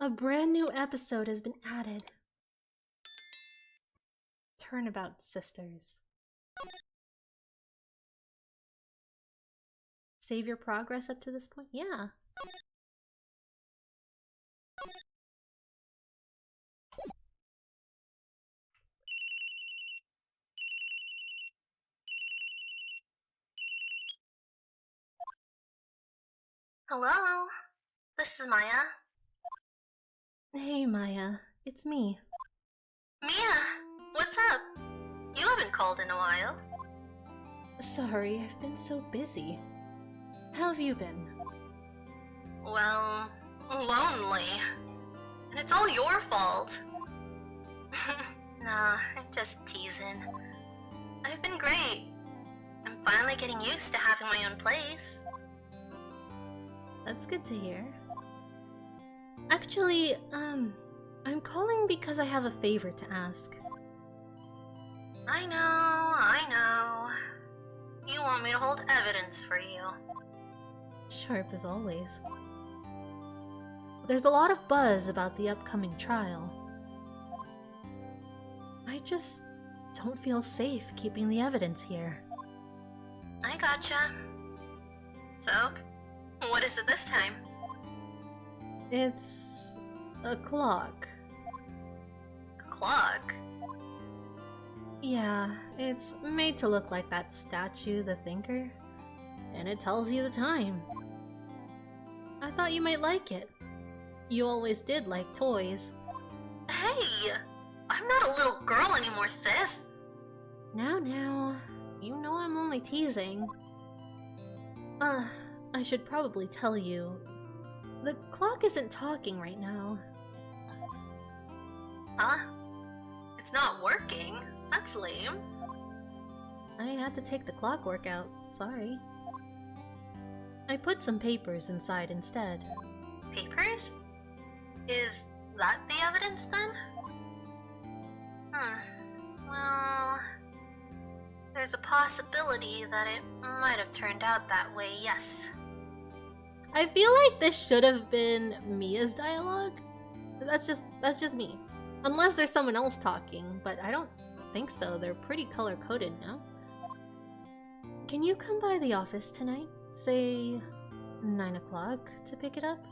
A brand new episode has been added. Turnabout sisters. Save your progress up to this point? Yeah. Hello? This is Maya. Hey Maya, it's me. Mia, what's up? You haven't called in a while. Sorry, I've been so busy. How have you been? Well, lonely. And it's all your fault. Nah, I'm just teasing. I've been great. I'm finally getting used to having my own place. That's good to hear. Actually, I'm calling because I have a favor to ask. I know. You want me to hold evidence for you. Sharp as always. There's a lot of buzz about the upcoming trial. I just don't feel safe keeping the evidence here. I gotcha. So, what is it this time? It's a clock. A clock? Yeah, it's made to look like that statue, the Thinker, and it tells you the time. I thought you might like it. You always did like toys. Hey! I'm not a little girl anymore, sis! Now, you know I'm only teasing. I should probably tell you, the clock isn't talking right now. Huh? It's not working? That's lame. I had to take the clockwork out, sorry. I put some papers inside instead. Papers? Is that the evidence then? Well, there's a possibility that it might have turned out that way, yes. I feel like this should have been Mia's dialogue. That's just me. Unless there's someone else talking, but I don't think so. They're pretty color-coded now. Can you come by the office tonight? Say 9 o'clock to pick it up?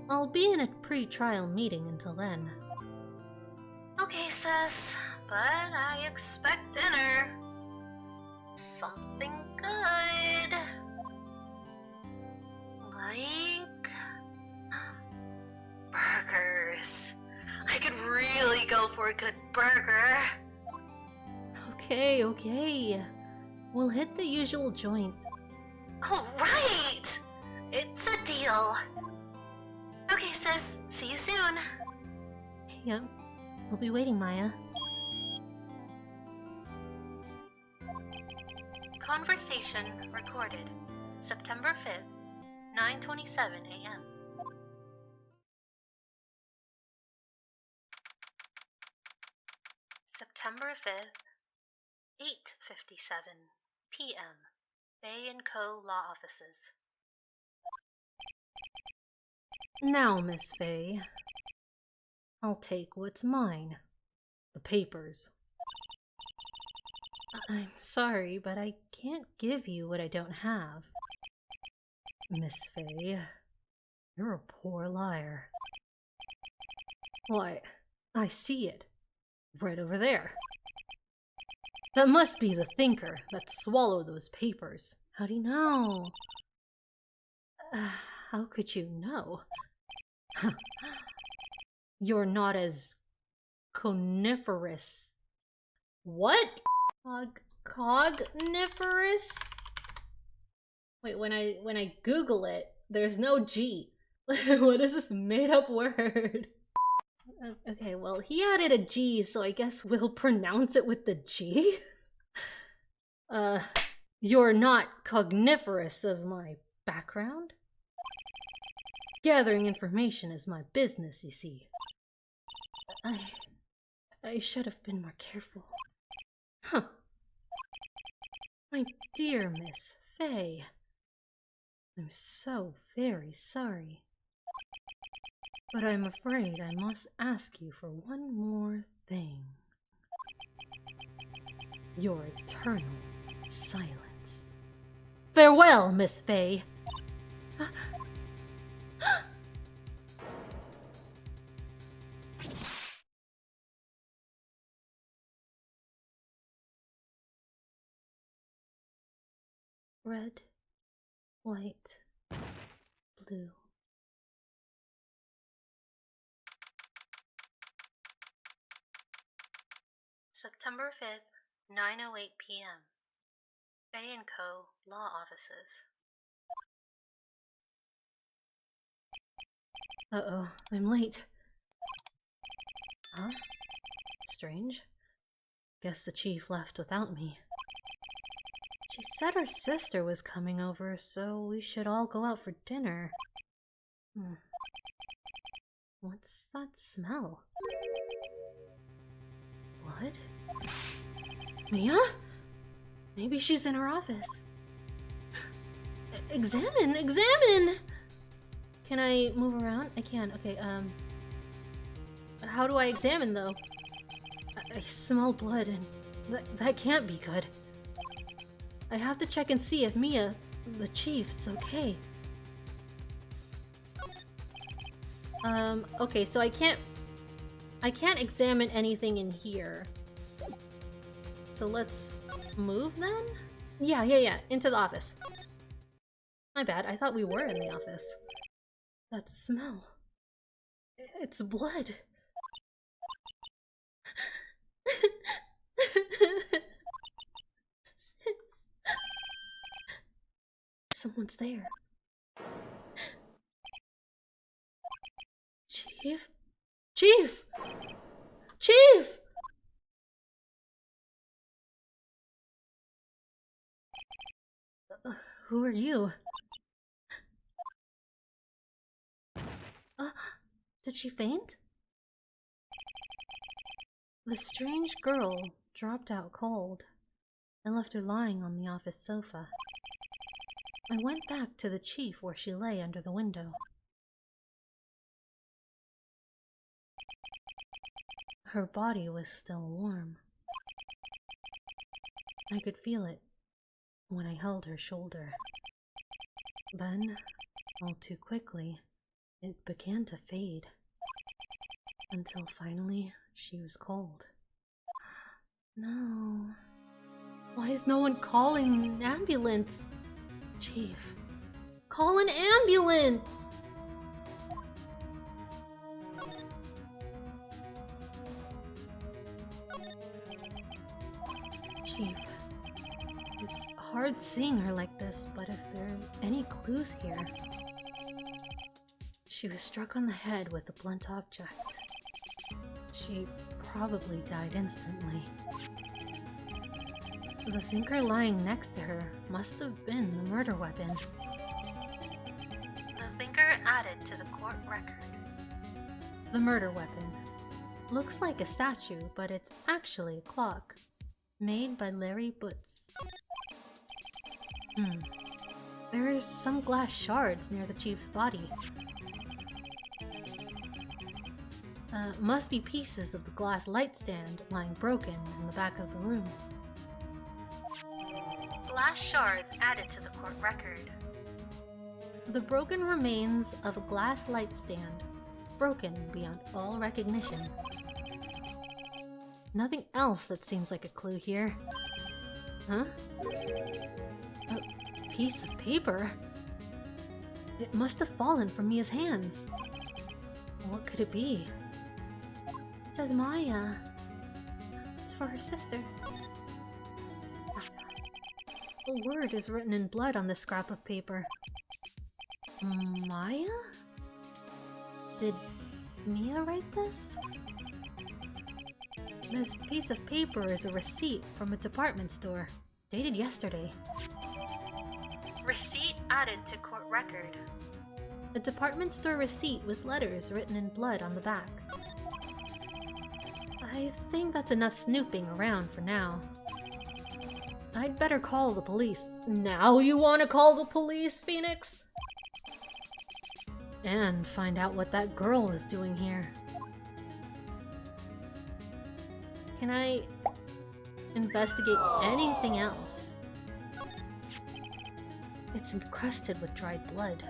I'll be in a pre-trial meeting until then. Okay, sis, but I expect dinner. Something good. Like... burgers. I could really go for a good burger. Okay. We'll hit the usual joint. All right! It's a deal. Okay, sis. See you soon. Yep. We'll be waiting, Maya. Conversation recorded. September 5th, 9:27 a.m. September 5th, 8:57 p.m. Bay & Co. Law Offices. Now, Miss Faye. I'll take what's mine. The papers. I'm sorry, but I can't give you what I don't have. Miss Faye, you're a poor liar. Why, I see it. Right over there. That must be the Thinker that swallowed those papers. How do you know? How could you know? You're not as coniferous. What? Cogniferous? Wait, when I Google it, there's no G. What is this made-up word? Okay, well, he added a G, so I guess we'll pronounce it with the G? You're not cogniferous of my background? Gathering information is my business, you see. I should have been more careful. Huh. My dear Miss Faye. I'm so very sorry. But I'm afraid I must ask you for one more thing. Your eternal silence. Farewell, Miss Faye. Red, white, blue. September 5th, 9:08 p.m. Bay & Co. Law Offices. Uh-oh, I'm late. Huh? Strange. Guess the chief left without me. She said her sister was coming over, so we should all go out for dinner. What's that smell? Blood? Mia? Maybe she's in her office. Examine! Examine! Can I move around? I can. Okay, how do I examine, though? I smell blood, and that can't be good. I have to check and see if Mia, the chief, is okay. Okay, so I can't examine anything in here. So let's move then? Yeah, into the office. My bad, I thought we were in the office. That smell. It's blood. Someone's there. Chief? Chief! Chief! Who are you? Did she faint? The strange girl dropped out cold. I left her lying on the office sofa. I went back to the chief where she lay under the window. Her body was still warm. I could feel it when I held her shoulder. Then, all too quickly, it began to fade. Until finally, she was cold. No. Why is no one calling an ambulance? Chief, call an ambulance! Chief, it's hard seeing her like this, but if there are any clues here... She was struck on the head with a blunt object. She probably died instantly. The thinker lying next to her must have been the murder weapon. The thinker added to the court record. The murder weapon. Looks like a statue, but it's actually a clock. Made by Larry Butz. There's some glass shards near the chief's body. Must be pieces of the glass light stand lying broken in the back of the room. Glass shards added to the court record. The broken remains of a glass light stand, broken beyond all recognition. Nothing else that seems like a clue here. Huh? A piece of paper? It must have fallen from Mia's hands. What could it be? It says Maya. It's for her sister. A word is written in blood on this scrap of paper. Maya? Did Mia write this? This piece of paper is a receipt from a department store, dated yesterday. Receipt added to court record. A department store receipt with letters written in blood on the back. I think that's enough snooping around for now. I'd better call the police. Now you want to call the police, Phoenix? And find out what that girl was doing here. Can I investigate anything else? It's encrusted with dried blood.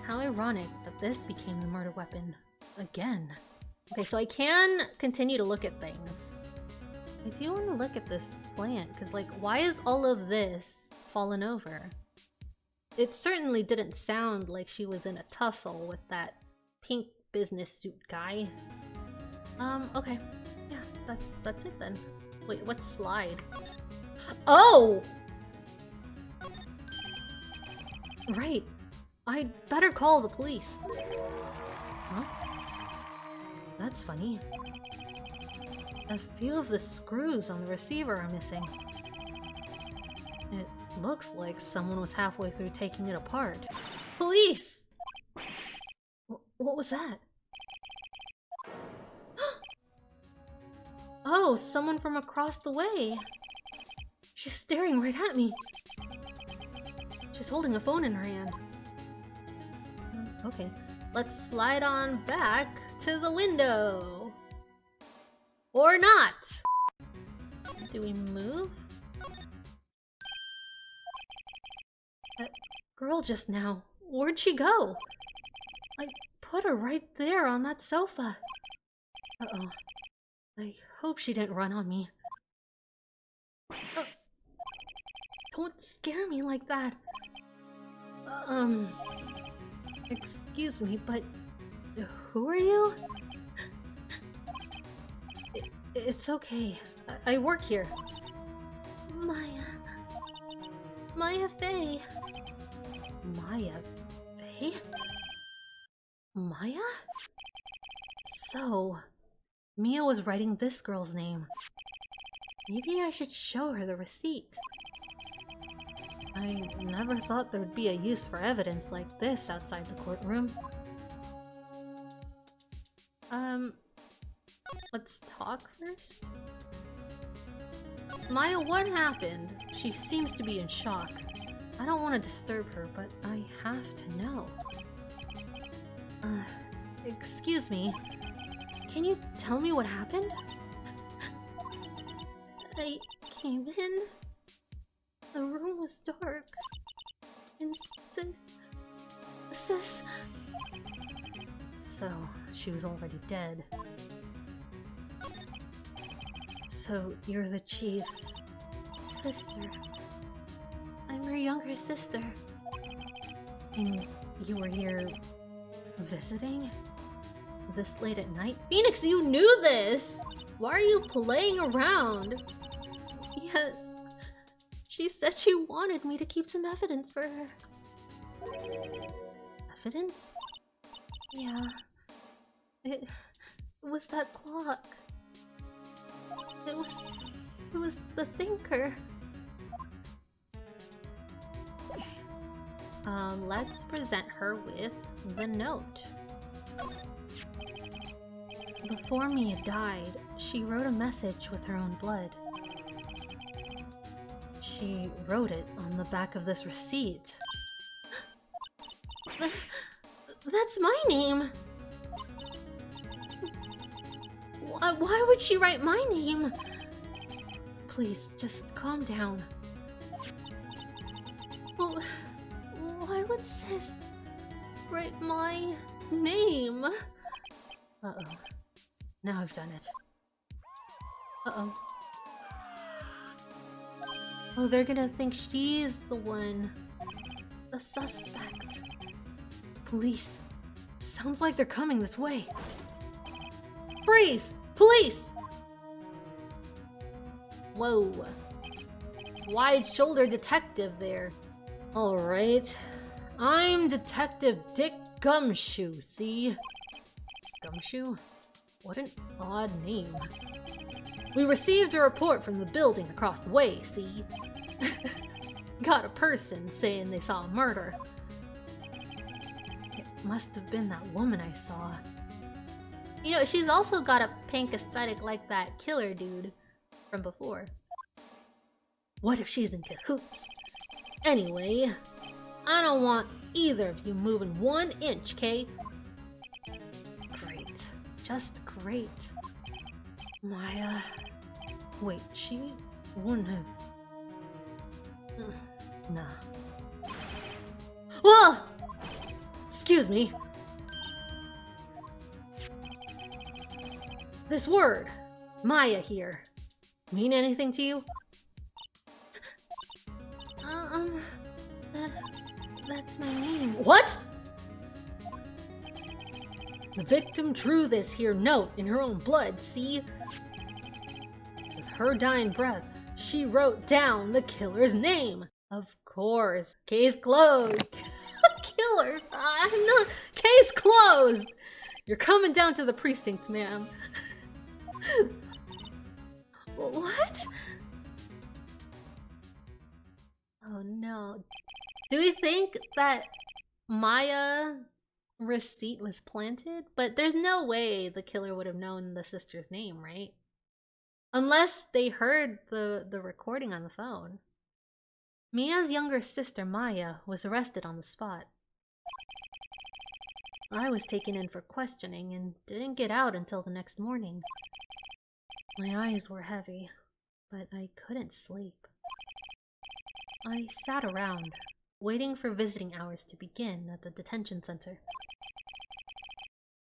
How ironic that this became the murder weapon again. Okay, so I can continue to look at things. I do want to look at this plant, because like, why is all of this fallen over? It certainly didn't sound like she was in a tussle with that pink business suit guy. Okay. Yeah, that's it then. Wait, what's slide? Oh! Right. I'd better call the police. Huh? That's funny. A few of the screws on the receiver are missing. It looks like someone was halfway through taking it apart. Police! What was that? Oh, someone from across the way. She's staring right at me. She's holding a phone in her hand. Okay, let's slide on back to the window. Or not. Do we move? That girl just now, where'd she go? I put her right there on that sofa. Uh-oh. I hope she didn't run on me. Don't scare me like that. Excuse me, but who are you? It's okay. I work here. Maya Faye. Maya Faye? Maya? So, Mia was writing this girl's name. Maybe I should show her the receipt. I never thought there'd be a use for evidence like this outside the courtroom. Let's talk first. Maya, what happened? She seems to be in shock. I don't want to disturb her, but I have to know. Excuse me. Can you tell me what happened? I came in. The room was dark. And sis... So, she was already dead. So, you're the chief's sister. I'm her younger sister. And you were here visiting? This late at night? Phoenix, you knew this! Why are you playing around? Yes. She said she wanted me to keep some evidence for her. Evidence? Yeah. It was that clock. It was the thinker. Let's present her with the note. Before Mia died, she wrote a message with her own blood. She wrote it on the back of this receipt. That's my name! Why would she write my name? Please, just calm down. Well, why would sis write my name? Uh-oh. Now I've done it. Uh-oh. Oh, they're gonna think she's the one. The suspect. Police. Sounds like they're coming this way. Freeze! Police! Whoa. Wide-shouldered detective there. Alright. I'm Detective Dick Gumshoe, see? Gumshoe? What an odd name. We received a report from the building across the way, see? Got a person saying they saw a murder. It must have been that woman I saw. You know, she's also got a pink aesthetic like that killer dude from before. What if she's in cahoots? Anyway, I don't want either of you moving 1 inch, Kay? just great. Maya... Wait, she wouldn't have... Nah. Whoa! Excuse me. This word, Maya here, mean anything to you? That's my name. What? The victim drew this here note in her own blood, see? With her dying breath, she wrote down the killer's name. Of course. Case closed. Killer? I'm not... Case closed! You're coming down to the precinct, ma'am. What? Oh no. Do we think that Maya receipt was planted? But there's no way the killer would have known the sister's name, right? Unless they heard the recording on the phone. Mia's younger sister, Maya, was arrested on the spot. I was taken in for questioning and didn't get out until the next morning. My eyes were heavy, but I couldn't sleep. I sat around, waiting for visiting hours to begin at the detention center.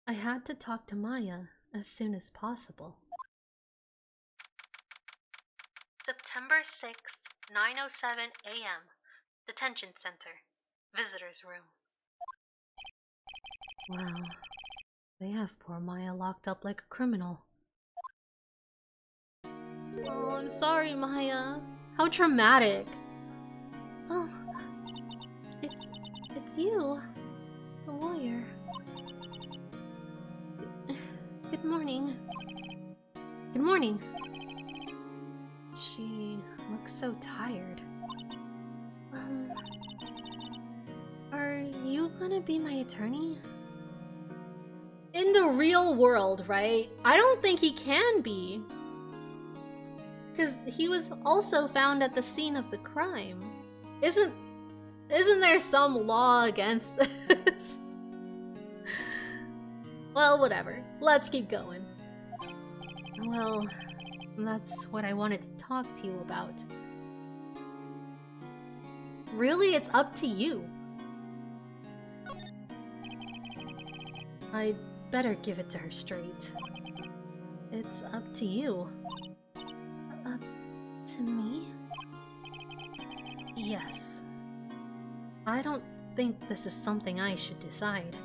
I had to talk to Maya as soon as possible. September 6th, 9:07 a.m. Detention Center. Visitors room. Wow. They have poor Maya locked up like a criminal. Oh, I'm sorry, Maya. How traumatic. Oh, it's you, the lawyer. Good morning. Good morning. She looks so tired. Are you gonna be my attorney? In the real world, right? I don't think he can be. Because he was also found at the scene of the crime. Isn't there some law against this? Well, whatever. Let's keep going. Well, that's what I wanted to talk to you about. Really, it's up to you. I'd better give it to her straight. It's up to you. Up to me? Yes. I don't think this is something I should decide.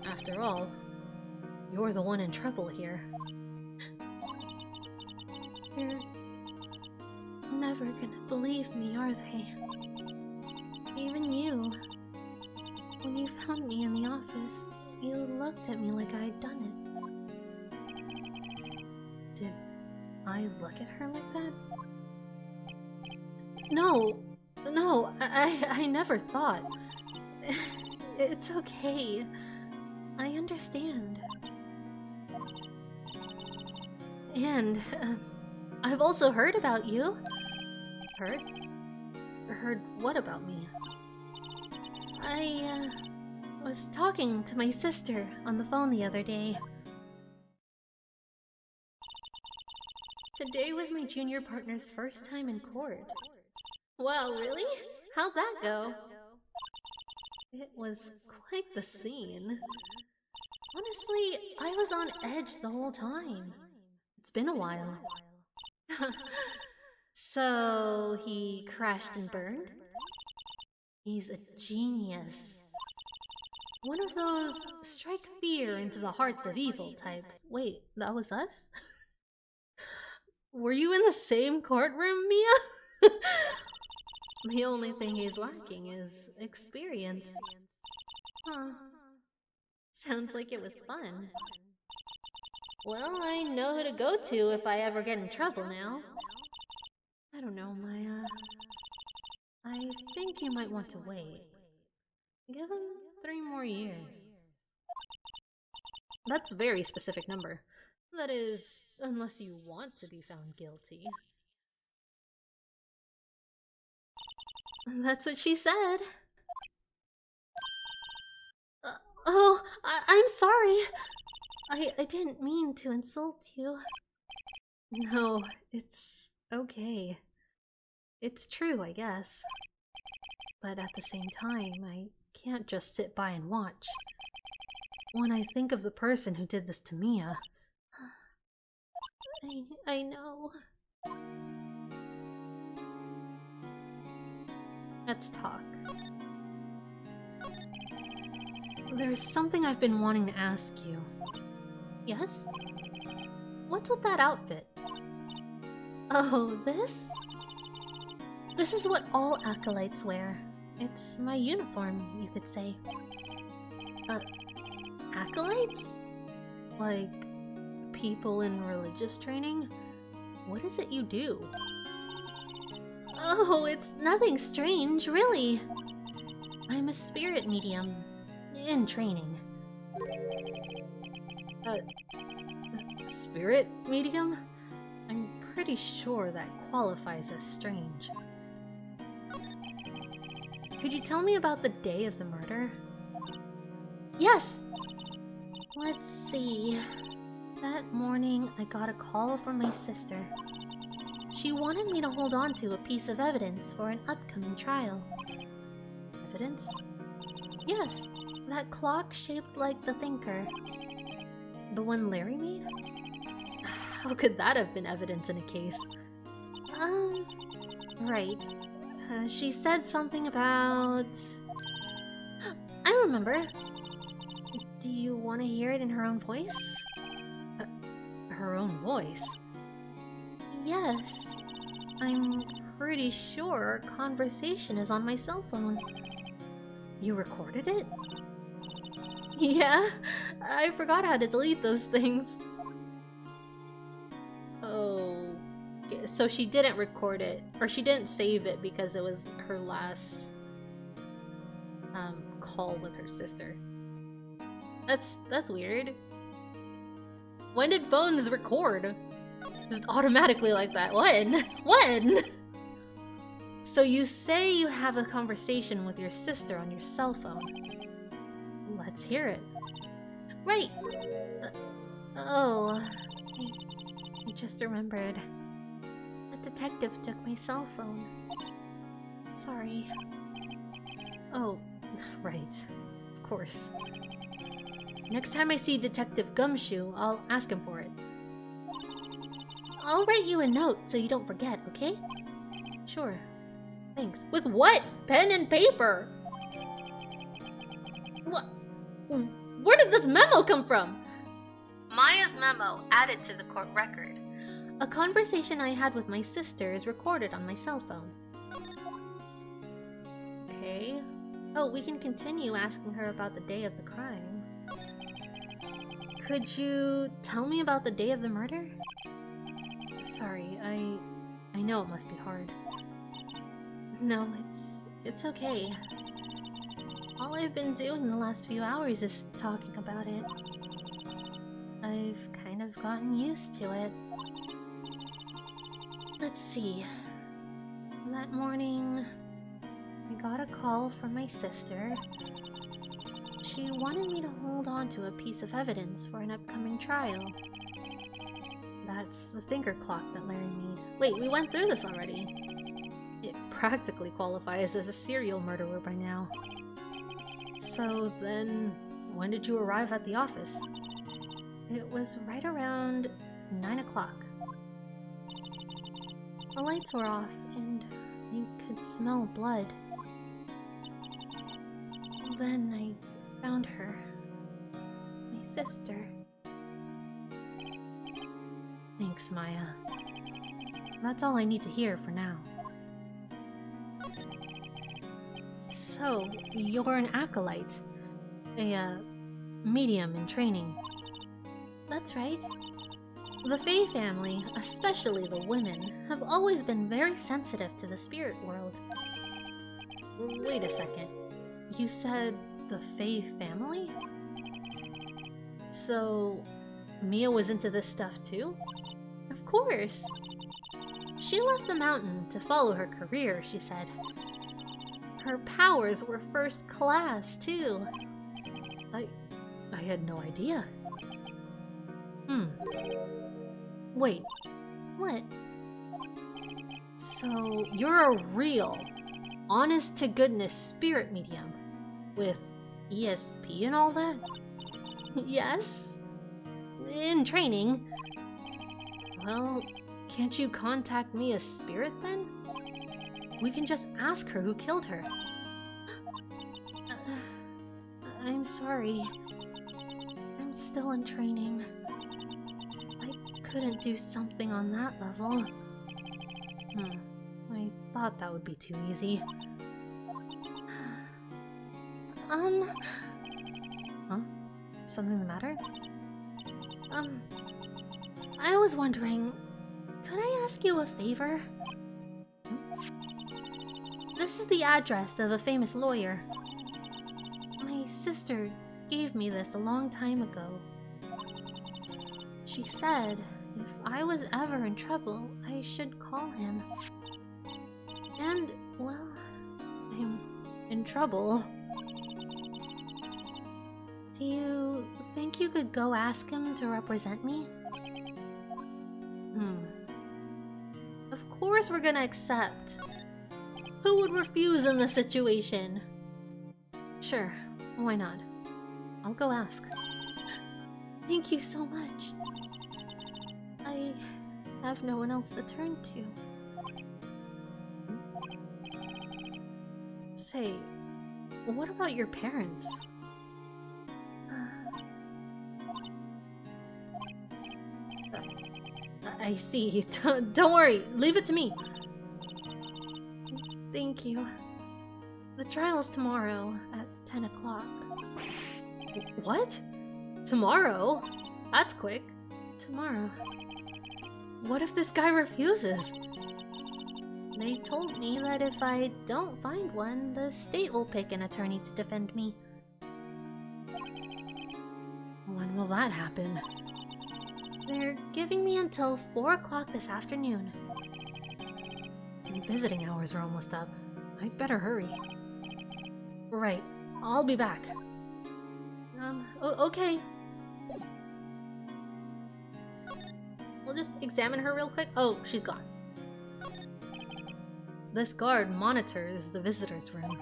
After all, you're the one in trouble here. They're never gonna believe me, are they? Even you. When you found me in the office, you looked at me like I had done it. Did I look at her like that? No, I never thought. It's okay. I understand. And, I've also heard about you. Heard? Heard what about me? I was talking to my sister on the phone the other day. Today was my junior partner's first time in court. Wow, really? How'd that go? It was quite the scene. Honestly, I was on edge the whole time. It's been a while. So, he crashed and burned? He's a genius. One of those strike fear into the hearts of evil types. Wait, that was us? Were you in the same courtroom, Mia? The only thing he's lacking is experience. Huh. Sounds like it was fun. Well, I know who to go to if I ever get in trouble now. I don't know, Maya. I think you might want to wait. Give him 3 more years. That's a very specific number. That is, unless you want to be found guilty. That's what she said. Oh, I'm sorry. I didn't mean to insult you. No, it's okay. It's true, I guess. But at the same time, I can't just sit by and watch. When I think of the person who did this to Mia... I know. Let's talk. There's something I've been wanting to ask you. Yes? What's with that outfit? Oh, this? This is what all acolytes wear. It's my uniform, you could say. Acolytes? Like, people in religious training? What is it you do? Oh, it's nothing strange, really. I'm a spirit medium. In training. Spirit medium? I'm pretty sure that qualifies as strange. Could you tell me about the day of the murder? Yes! Let's see. That morning, I got a call from my sister. She wanted me to hold on to a piece of evidence for an upcoming trial. Evidence? Yes, that clock shaped like the thinker. The one Larry made? How could that have been evidence in a case? Right. She said something about... I remember. Do you want to hear it in her own voice? Her own voice? Yes. I'm pretty sure our conversation is on my cell phone. You recorded it? Yeah, I forgot how to delete those things. Oh, so she didn't record it, or she didn't save it because it was her last call with her sister. That's weird. When did phones record? Just automatically like that. When? When? So you say you have a conversation with your sister on your cell phone. Let's hear it. Right. I just remembered. A detective took my cell phone. Sorry. Oh, right. Of course. Next time I see Detective Gumshoe, I'll ask him for it. I'll write you a note so you don't forget, okay? Sure. Thanks. With what? Pen and paper? What? Where did this memo come from? Maya's memo added to the court record. A conversation I had with my sister is recorded on my cell phone. Okay. Oh, we can continue asking her about the day of the crime. Could you tell me about the day of the murder? Sorry, I know it must be hard. No, it's okay. All I've been doing the last few hours is talking about it. I've kind of gotten used to it. Let's see. That morning, I got a call from my sister. She wanted me to hold on to a piece of evidence for an upcoming trial. That's the thinker clock that Larry made. Wait, we went through this already. It practically qualifies as a serial murderer by now. So then, when did you arrive at the office? It was right around 9 o'clock. The lights were off and I could smell blood. Then I found her. My sister. Thanks, Maya. That's all I need to hear for now. So, you're an acolyte. A, medium in training. That's right. The Fae family, especially the women, have always been very sensitive to the spirit world. Wait a second. You said the Fae family? So, Mia was into this stuff too? Of course. She left the mountain to follow her career, she said. Her powers were first class, too. I had no idea. Wait, What? so you're a real, honest-to-goodness spirit medium with ESP and all that? Yes? In training. Well, can't you contact me as spirit then? We can just ask her who killed her. I'm sorry. I'm still in training. I couldn't do something on that level. I thought that would be too easy. Huh? Something the matter? I was wondering, could I ask you a favor? This is the address of a famous lawyer. My sister gave me this a long time ago. She said if I was ever in trouble, I should call him. And, well, I'm in trouble. Do you think you could go ask him to represent me? Of course we're gonna accept. Who would refuse in this situation? Sure, why not? I'll go ask. Thank you so much. I have no one else to turn to. Say, what about your parents? I see. Don't worry. Leave it to me. Thank you. The trial's tomorrow at 10 o'clock. What? Tomorrow? That's quick. Tomorrow. What if this guy refuses? They told me that if I don't find one, the state will pick an attorney to defend me. When will that happen? They're giving me until 4 o'clock this afternoon. Visiting hours are almost up. I'd better hurry. Right. I'll be back. Okay. We'll just examine her real quick. Oh, she's gone. This guard monitors the visitor's room.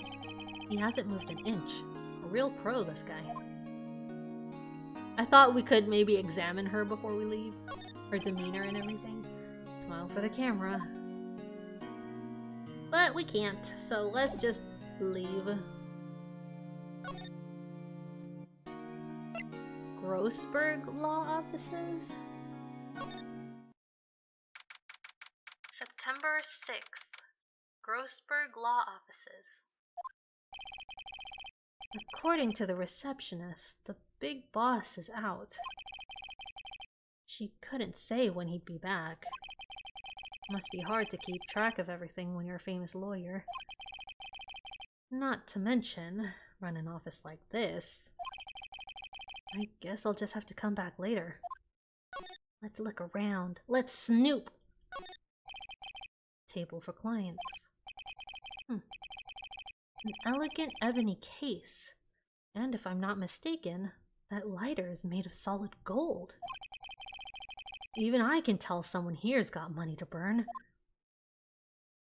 He hasn't moved an inch. A real pro, this guy. I thought we could maybe examine her before we leave. Her demeanor and everything. Smile for the camera. But we can't, so let's just leave. Grossberg Law Offices? September 6th. Grossberg Law Offices. According to the receptionist, the big boss is out. She couldn't say when he'd be back. Must be hard to keep track of everything when you're a famous lawyer. Not to mention, run an office like this. I guess I'll just have to come back later. Let's look around. Let's snoop! Table for clients. An elegant ebony case. And if I'm not mistaken, that lighter is made of solid gold. Even I can tell someone here's got money to burn.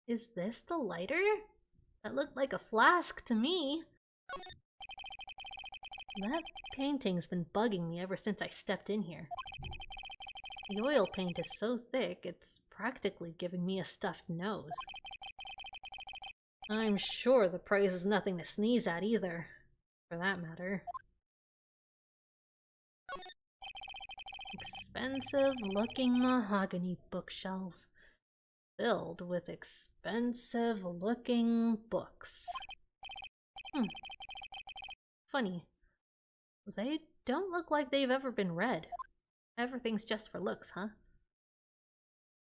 Is this the lighter? That looked like a flask to me. That painting's been bugging me ever since I stepped in here. The oil paint is so thick, it's practically giving me a stuffed nose. I'm sure the price is nothing to sneeze at either, for that matter. Expensive-looking mahogany bookshelves, filled with expensive-looking books. Funny. They don't look like they've ever been read. Everything's just for looks, huh?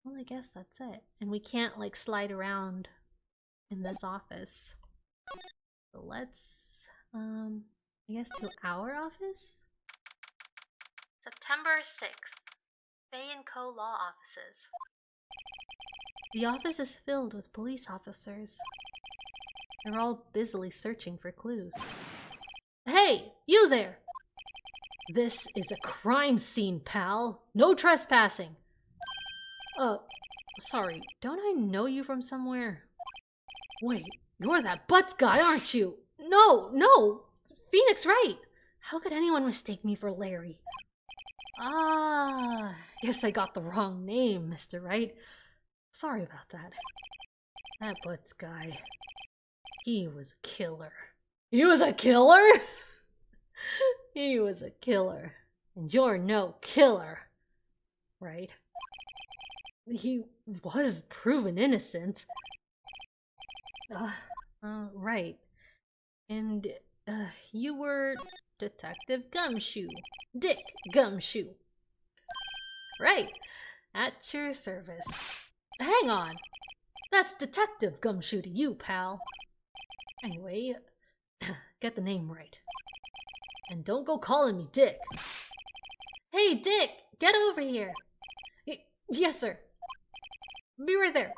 Well, I guess that's it. And we can't, like, slide around in this office. So let's, I guess to our office? September 6th. Bay & Co. Law Offices. The office is filled with police officers. They're all busily searching for clues. Hey, you there! This is a crime scene, pal. No trespassing. Sorry, don't I know you from somewhere? Wait, you're that Butts guy, aren't you? No! Phoenix Wright! How could anyone mistake me for Larry? Ah, guess I got the wrong name, Mr. Wright. Sorry about that. That Butts guy, he was a killer. He was a killer? He was a killer. And you're no killer, right? He was proven innocent. Right. And, you were Detective Gumshoe. Dick Gumshoe. Right. At your service. Hang on. That's Detective Gumshoe to you, pal. Anyway, get the name right. And don't go calling me Dick. Hey, Dick! Get over here! Yes, sir. Be right there.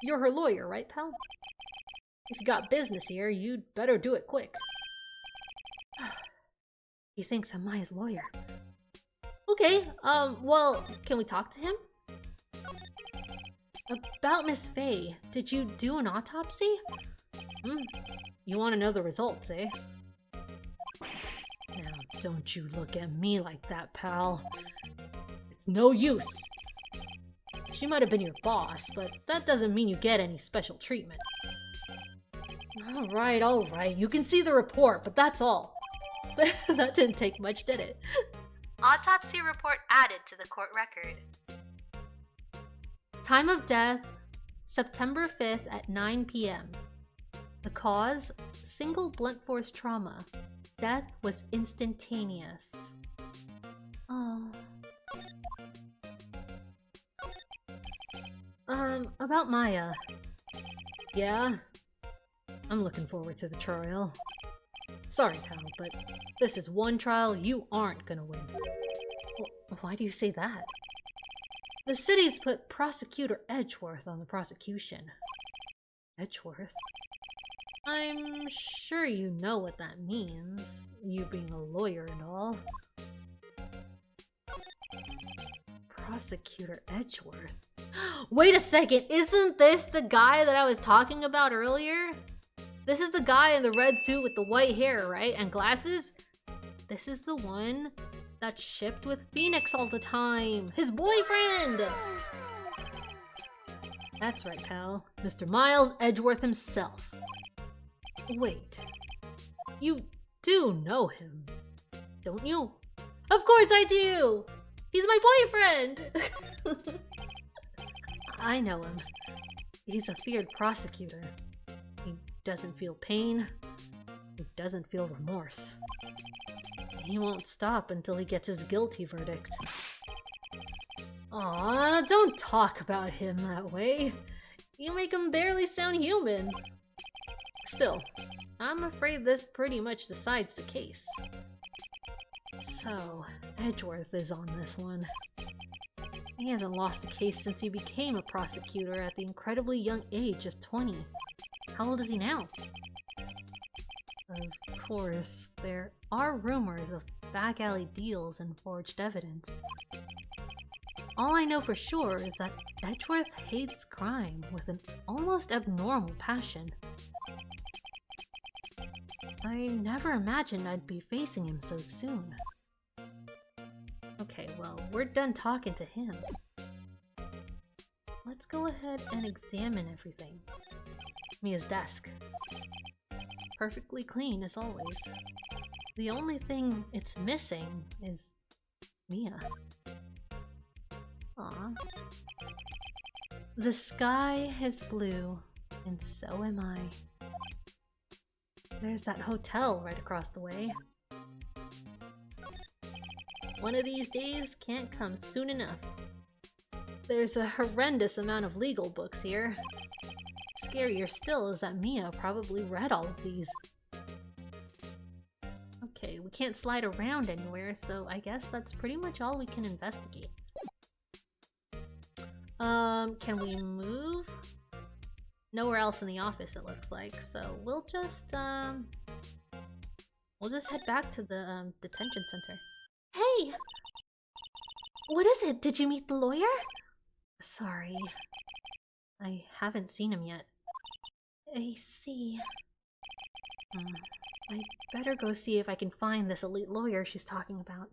You're her lawyer, right, pal? If you got business here, you'd better do it quick. He thinks I'm Maya's lawyer. Okay, well, can we talk to him? About Miss Faye, did you do an autopsy? You want to know the results, eh? Now, don't you look at me like that, pal. It's no use. She might have been your boss, but that doesn't mean you get any special treatment. Alright, you can see the report, but that's all. But that didn't take much, did it? Autopsy report added to the court record. Time of death, September 5th at 9 p.m. The cause, single blunt force trauma. Death was instantaneous. Oh. About Maya. Yeah? I'm looking forward to the trial. Sorry, pal, but this is one trial you aren't gonna win. Why do you say that? The city's put Prosecutor Edgeworth on the prosecution. Edgeworth? I'm sure you know what that means, you being a lawyer and all. Prosecutor Edgeworth? Wait a second, isn't this the guy that I was talking about earlier? This is the guy in the red suit with the white hair, right? And glasses? This is the one that's shipped with Phoenix all the time. His boyfriend! That's right, pal. Mr. Miles Edgeworth himself. Wait. You do know him, don't you? Of course I do! He's my boyfriend! I know him. He's a feared prosecutor. He doesn't feel pain. He doesn't feel remorse. He won't stop until he gets his guilty verdict. Aw, don't talk about him that way. You make him barely sound human. Still, I'm afraid this pretty much decides the case. So, Edgeworth is on this one. He hasn't lost a case since he became a prosecutor at the incredibly young age of 20. How old is he now? Of course, there are rumors of back alley deals and forged evidence. All I know for sure is that Edgeworth hates crime with an almost abnormal passion. I never imagined I'd be facing him so soon. Okay, well, we're done talking to him. Let's go ahead and examine everything. Mia's desk. Perfectly clean as always. The only thing it's missing is Mia. Aw. The sky is blue, and so am I. There's that hotel right across the way. One of these days can't come soon enough. There's a horrendous amount of legal books here. Scarier still is that Mia probably read all of these. Okay, we can't slide around anywhere, so I guess that's pretty much all we can investigate. Can we move? nowhere else in the office, it looks like. So we'll just head back to the detention center. Hey! What is it? Did you meet the lawyer? Sorry. I haven't seen him yet. I see. I better go see if I can find this elite lawyer she's talking about.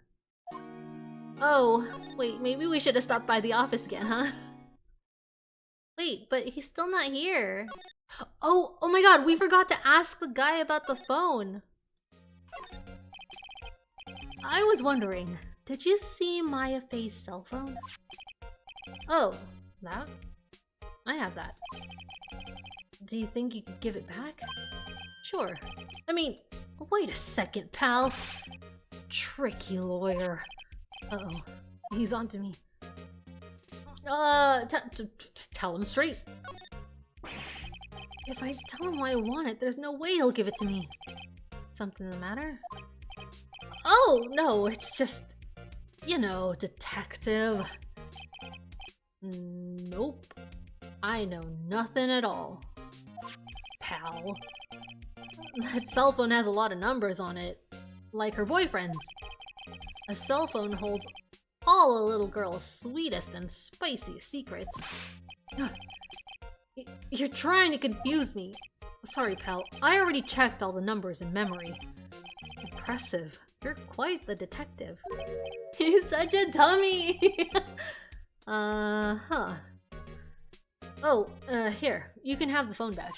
Oh, wait, maybe we should have stopped by the office again, huh? Wait, but he's still not here. Oh my god, we forgot to ask the guy about the phone. I was wondering, did you see Maya Faye's cell phone? Oh, that? I have that. Do you think you could give it back? Sure. I mean, wait a second, pal. Tricky lawyer. Uh-oh, he's on to me. Tell him straight. If I tell him why I want it, there's no way he'll give it to me. Something the matter? Oh, no, it's just, you know, detective. Nope. I know nothing at all. Pal. That cell phone has a lot of numbers on it. Like her boyfriend's. A cell phone holds all a little girl's sweetest and spiciest secrets. You're trying to confuse me. Sorry, pal. I already checked all the numbers in memory. Impressive. You're quite the detective. He's such a dummy! Huh. Oh, here. You can have the phone back.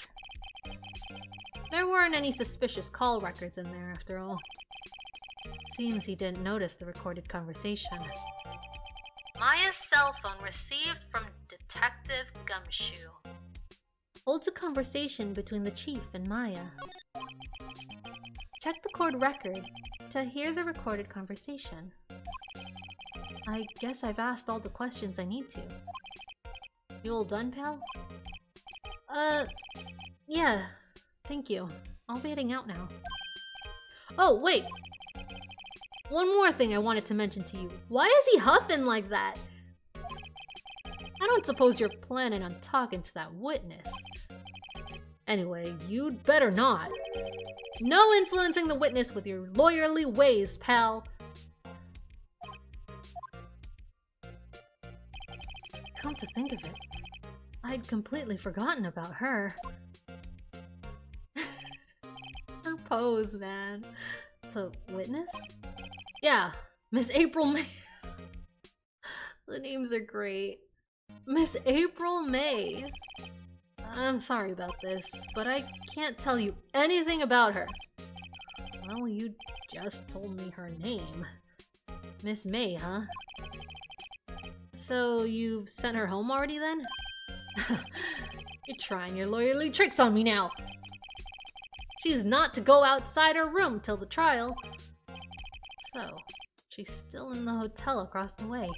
There weren't any suspicious call records in there, after all. Seems he didn't notice the recorded conversation. Maya's cell phone received from Detective Gumshoe. Holds a conversation between the chief and Maya. Check the court record to hear the recorded conversation. I guess I've asked all the questions I need to. You all done, pal? Yeah. Thank you. I'll be heading out now. Oh, wait! One more thing I wanted to mention to you. Why is he huffing like that? I don't suppose you're planning on talking to that witness. Anyway, you'd better not. No influencing the witness with your lawyerly ways, pal. Come to think of it, I'd completely forgotten about her. Her pose, man. The witness? Yeah, Miss April May. The names are great. Miss April May. I'm sorry about this, but I can't tell you anything about her. Well, you just told me her name. Miss May, huh? So you've sent her home already then? You're trying your lawyerly tricks on me now. She's not to go outside her room till the trial. So, she's still in the hotel across the way.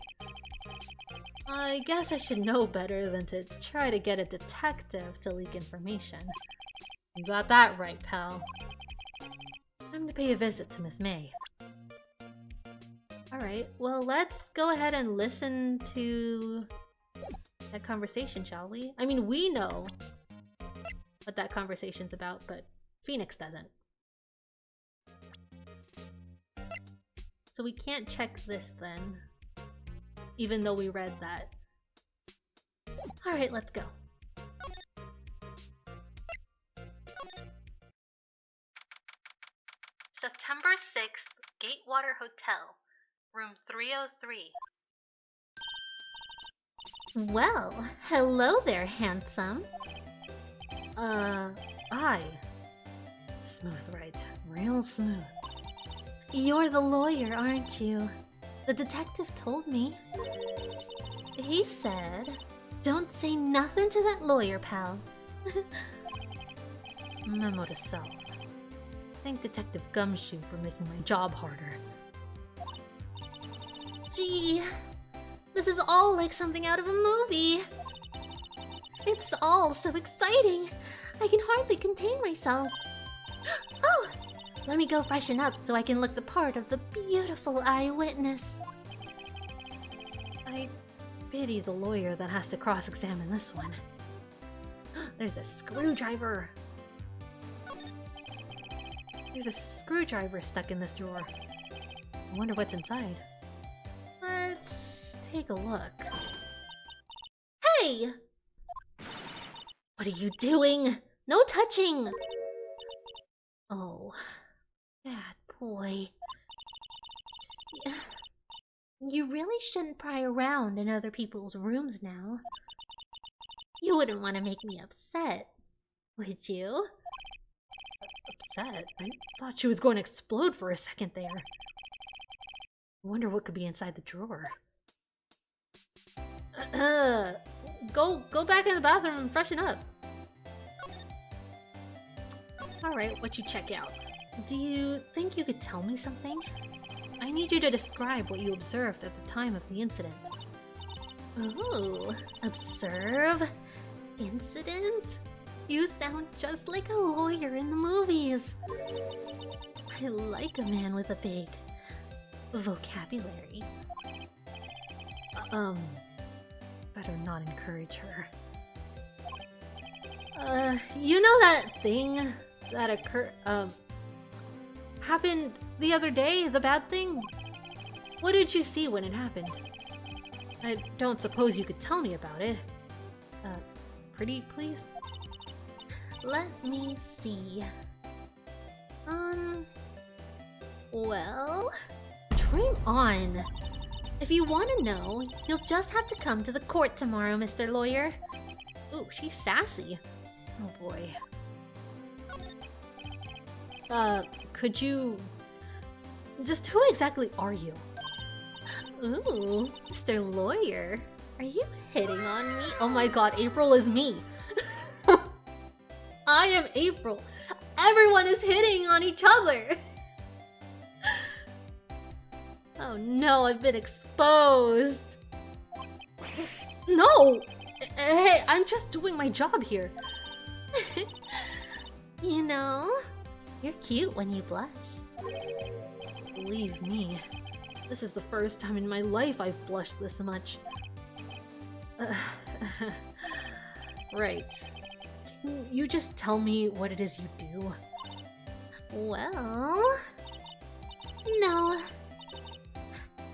I guess I should know better than to try to get a detective to leak information. You got that right, pal. Time to pay a visit to Miss May. Alright, well let's go ahead and listen to that conversation, shall we? I mean, we know what that conversation's about, but Phoenix doesn't. So we can't check this then, even though we read that. Alright, let's go. September 6th, Gatewater Hotel, room 303. Well, hello there, handsome. Aye. Smooth, right? Real smooth. You're the lawyer, aren't you? The detective told me. He said, don't say nothing to that lawyer, pal. Memo to self. Thank Detective Gumshoe for making my job harder. Gee, this is all like something out of a movie. It's all so exciting. I can hardly contain myself. Oh, let me go freshen up so I can look the part of the beautiful eyewitness. I pity the lawyer that has to cross-examine this one. There's a screwdriver. There's a screwdriver stuck in this drawer. I wonder what's inside. Let's take a look. Hey! What are you doing? No touching! Oh, bad boy. You really shouldn't pry around in other people's rooms now. You wouldn't want to make me upset, would you? Upset? I thought she was going to explode for a second there. I wonder what could be inside the drawer. Go back in the bathroom and freshen up. Alright, what you check out? Do you think you could tell me something? I need you to describe what you observed at the time of the incident. Ooh, observe? Incident? You sound just like a lawyer in the movies. I like a man with a big vocabulary. Better not encourage her. You know that thing that happened the other day, the bad thing? What did you see when it happened? I don't suppose you could tell me about it. Pretty please? Let me see. Well, dream on. If you want to know, you'll just have to come to the court tomorrow, Mr. Lawyer. Ooh, she's sassy. Oh boy. Could you... Just who exactly are you? Ooh, Mr. Lawyer. Are you hitting on me? Oh my god, April is me. I am April. Everyone is hitting on each other. Oh no, I've been exposed. No! Hey, I'm just doing my job here. You know, you're cute when you blush. Believe me, this is the first time in my life I've blushed this much. Right. Can you just tell me what it is you do? Well... No.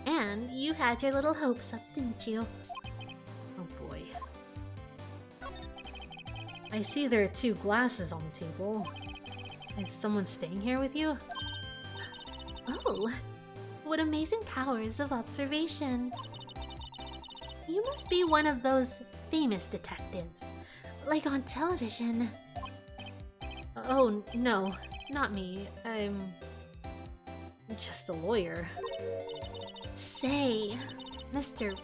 And you had your little hopes up, didn't you? Oh boy. I see there are 2 glasses on the table. Is someone staying here with you? Oh, what amazing powers of observation. You must be one of those famous detectives, like on television. Oh, no, not me. I'm just a lawyer. Say, Mr.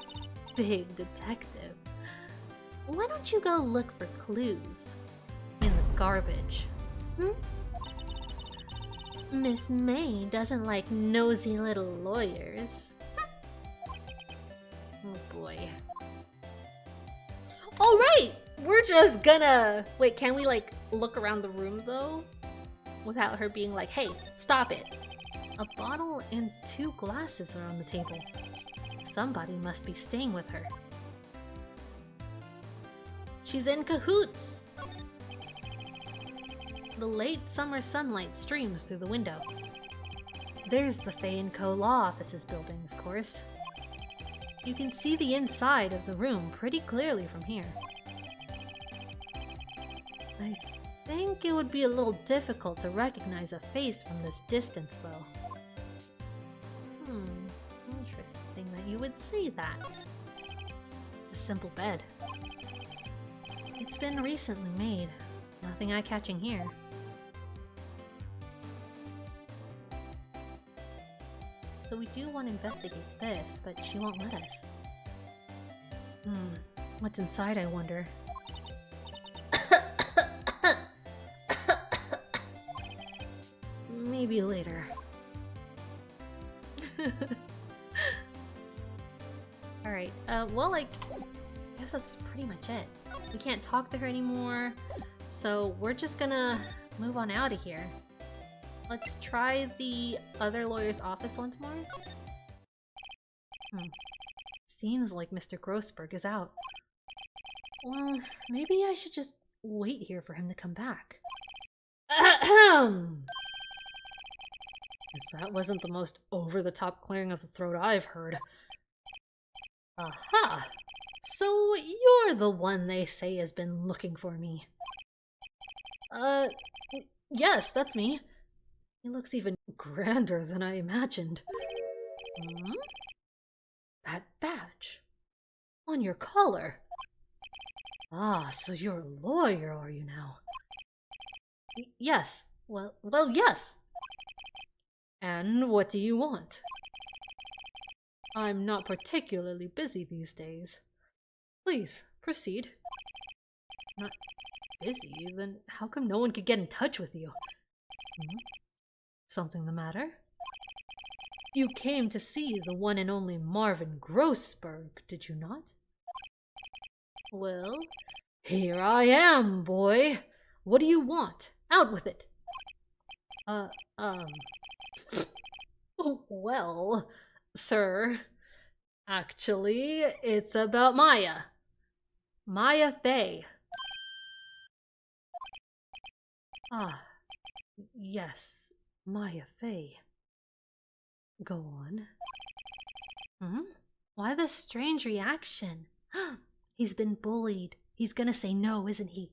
Big Detective, why don't you go look for clues in the garbage? Miss May doesn't like nosy little lawyers. Oh boy. Alright! We're just gonna... Wait, can we like look around the room though? Without her being like, hey, stop it. A bottle and 2 glasses are on the table. Somebody must be staying with her. She's in cahoots! The late summer sunlight streams through the window. There's the Fay & Co. Law Offices building, of course. You can see the inside of the room pretty clearly from here. I think it would be a little difficult to recognize a face from this distance, though. Interesting that you would say that. A simple bed. It's been recently made. Nothing eye-catching here. So we do want to investigate this, but she won't let us. What's inside, I wonder? Maybe later. Alright, well, I guess that's pretty much it. We can't talk to her anymore, so we're just gonna move on out of here. Let's try the other lawyer's office once more. Seems like Mr. Grossberg is out. Well, maybe I should just wait here for him to come back. Ahem! If that wasn't the most over-the-top clearing of the throat I've heard. Aha! So you're the one they say has been looking for me. Yes, that's me. He looks even grander than I imagined. Hmm? That badge. On your collar. Ah, so you're a lawyer, are you now? Yes. Well, yes. And what do you want? I'm not particularly busy these days. Please, proceed. Not busy? Then how come no one could get in touch with you? Hmm? Something the matter? You came to see the one and only Marvin Grossberg, did you not? Well, here I am, boy. What do you want? Out with it. Well, sir, actually, it's about Maya. Maya Fey. Ah, yes, Maya Fey. Go on. Why this strange reaction? He's been bullied. He's gonna say no, isn't he?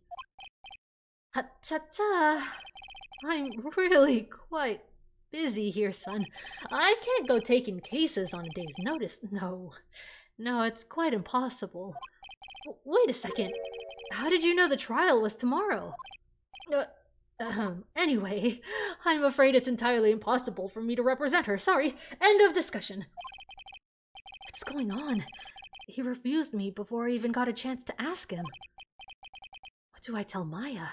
Ha-cha-cha! I'm really quite busy here, son. I can't go taking cases on a day's notice. No, it's quite impossible. Wait a second. How did you know the trial was tomorrow? Anyway, I'm afraid it's entirely impossible for me to represent her. Sorry, end of discussion. What's going on? He refused me before I even got a chance to ask him. What do I tell Maya?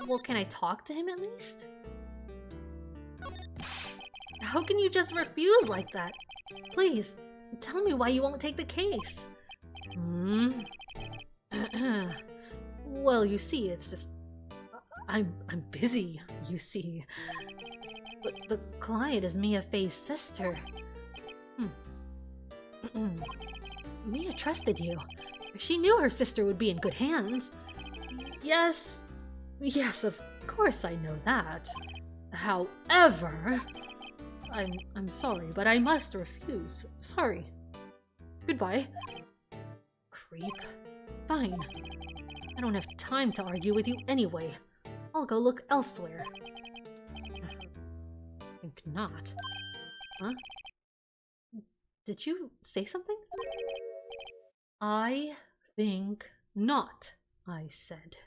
Well, can I talk to him at least? How can you just refuse like that? Please, tell me why you won't take the case. Well, you see, it's just... I'm busy, you see. But the client is Mia Fey's sister. Mia trusted you. She knew her sister would be in good hands. Yes, of course I know that. However, I'm sorry, but I must refuse. Sorry. Goodbye. Creep. Fine. I don't have time to argue with you anyway. I'll go look elsewhere. I think not. Huh? Did you say something? I think not, I said.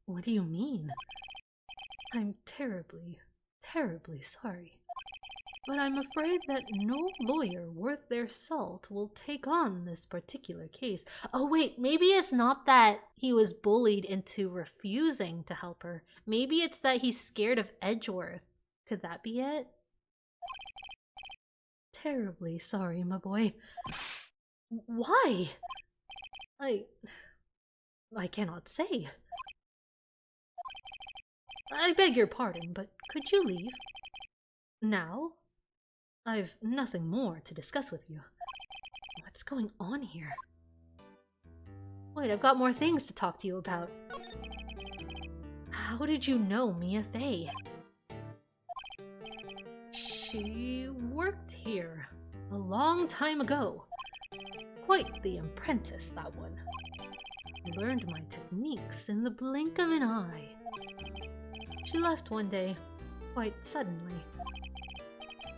What do you mean? I'm terribly, terribly sorry. But I'm afraid that no lawyer worth their salt will take on this particular case. Oh wait, maybe it's not that he was bullied into refusing to help her. Maybe it's that he's scared of Edgeworth. Could that be it? Terribly sorry, my boy. Why? I cannot say. I beg your pardon, but could you leave? Now? I've nothing more to discuss with you. What's going on here? Wait, I've got more things to talk to you about. How did you know Mia Fey? She worked here a long time ago. Quite the apprentice, that one. Learned my techniques in the blink of an eye. She left one day, quite suddenly.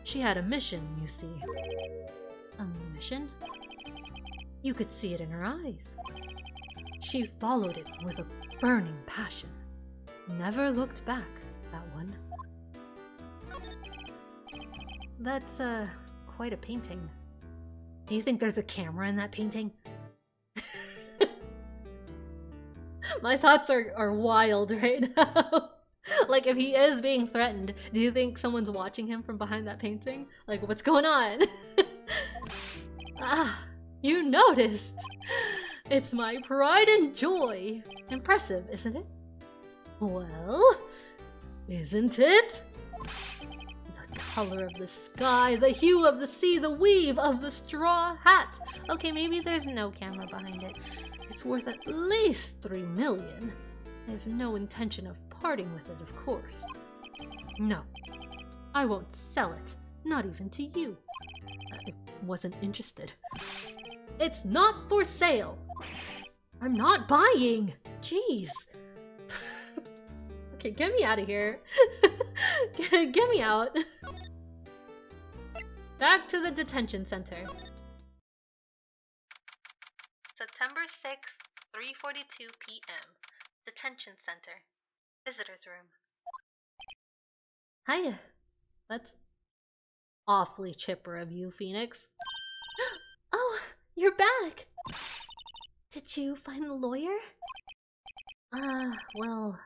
She had a mission, you see. A mission? You could see it in her eyes. She followed it with a burning passion. Never looked back, that one. That's, quite a painting. Do you think there's a camera in that painting? My thoughts are wild right now. Like, if he is being threatened, do you think someone's watching him from behind that painting? Like, what's going on? Ah, you noticed! It's my pride and joy. Impressive, isn't it? Well, isn't it? The color of the sky, the hue of the sea, the weave of the straw hat. Okay, maybe there's no camera behind it. It's worth at least 3 million. I have no intention of parting with it, of course. No, I won't sell it, not even to you. I wasn't interested. It's not for sale! I'm not buying! Jeez! Okay, get me out of here. Get me out. Back to the detention center. September 6th, 3:42 p.m. Detention center. Visitor's room. Hiya. That's awfully chipper of you, Phoenix. Oh, you're back! Did you find the lawyer? Well...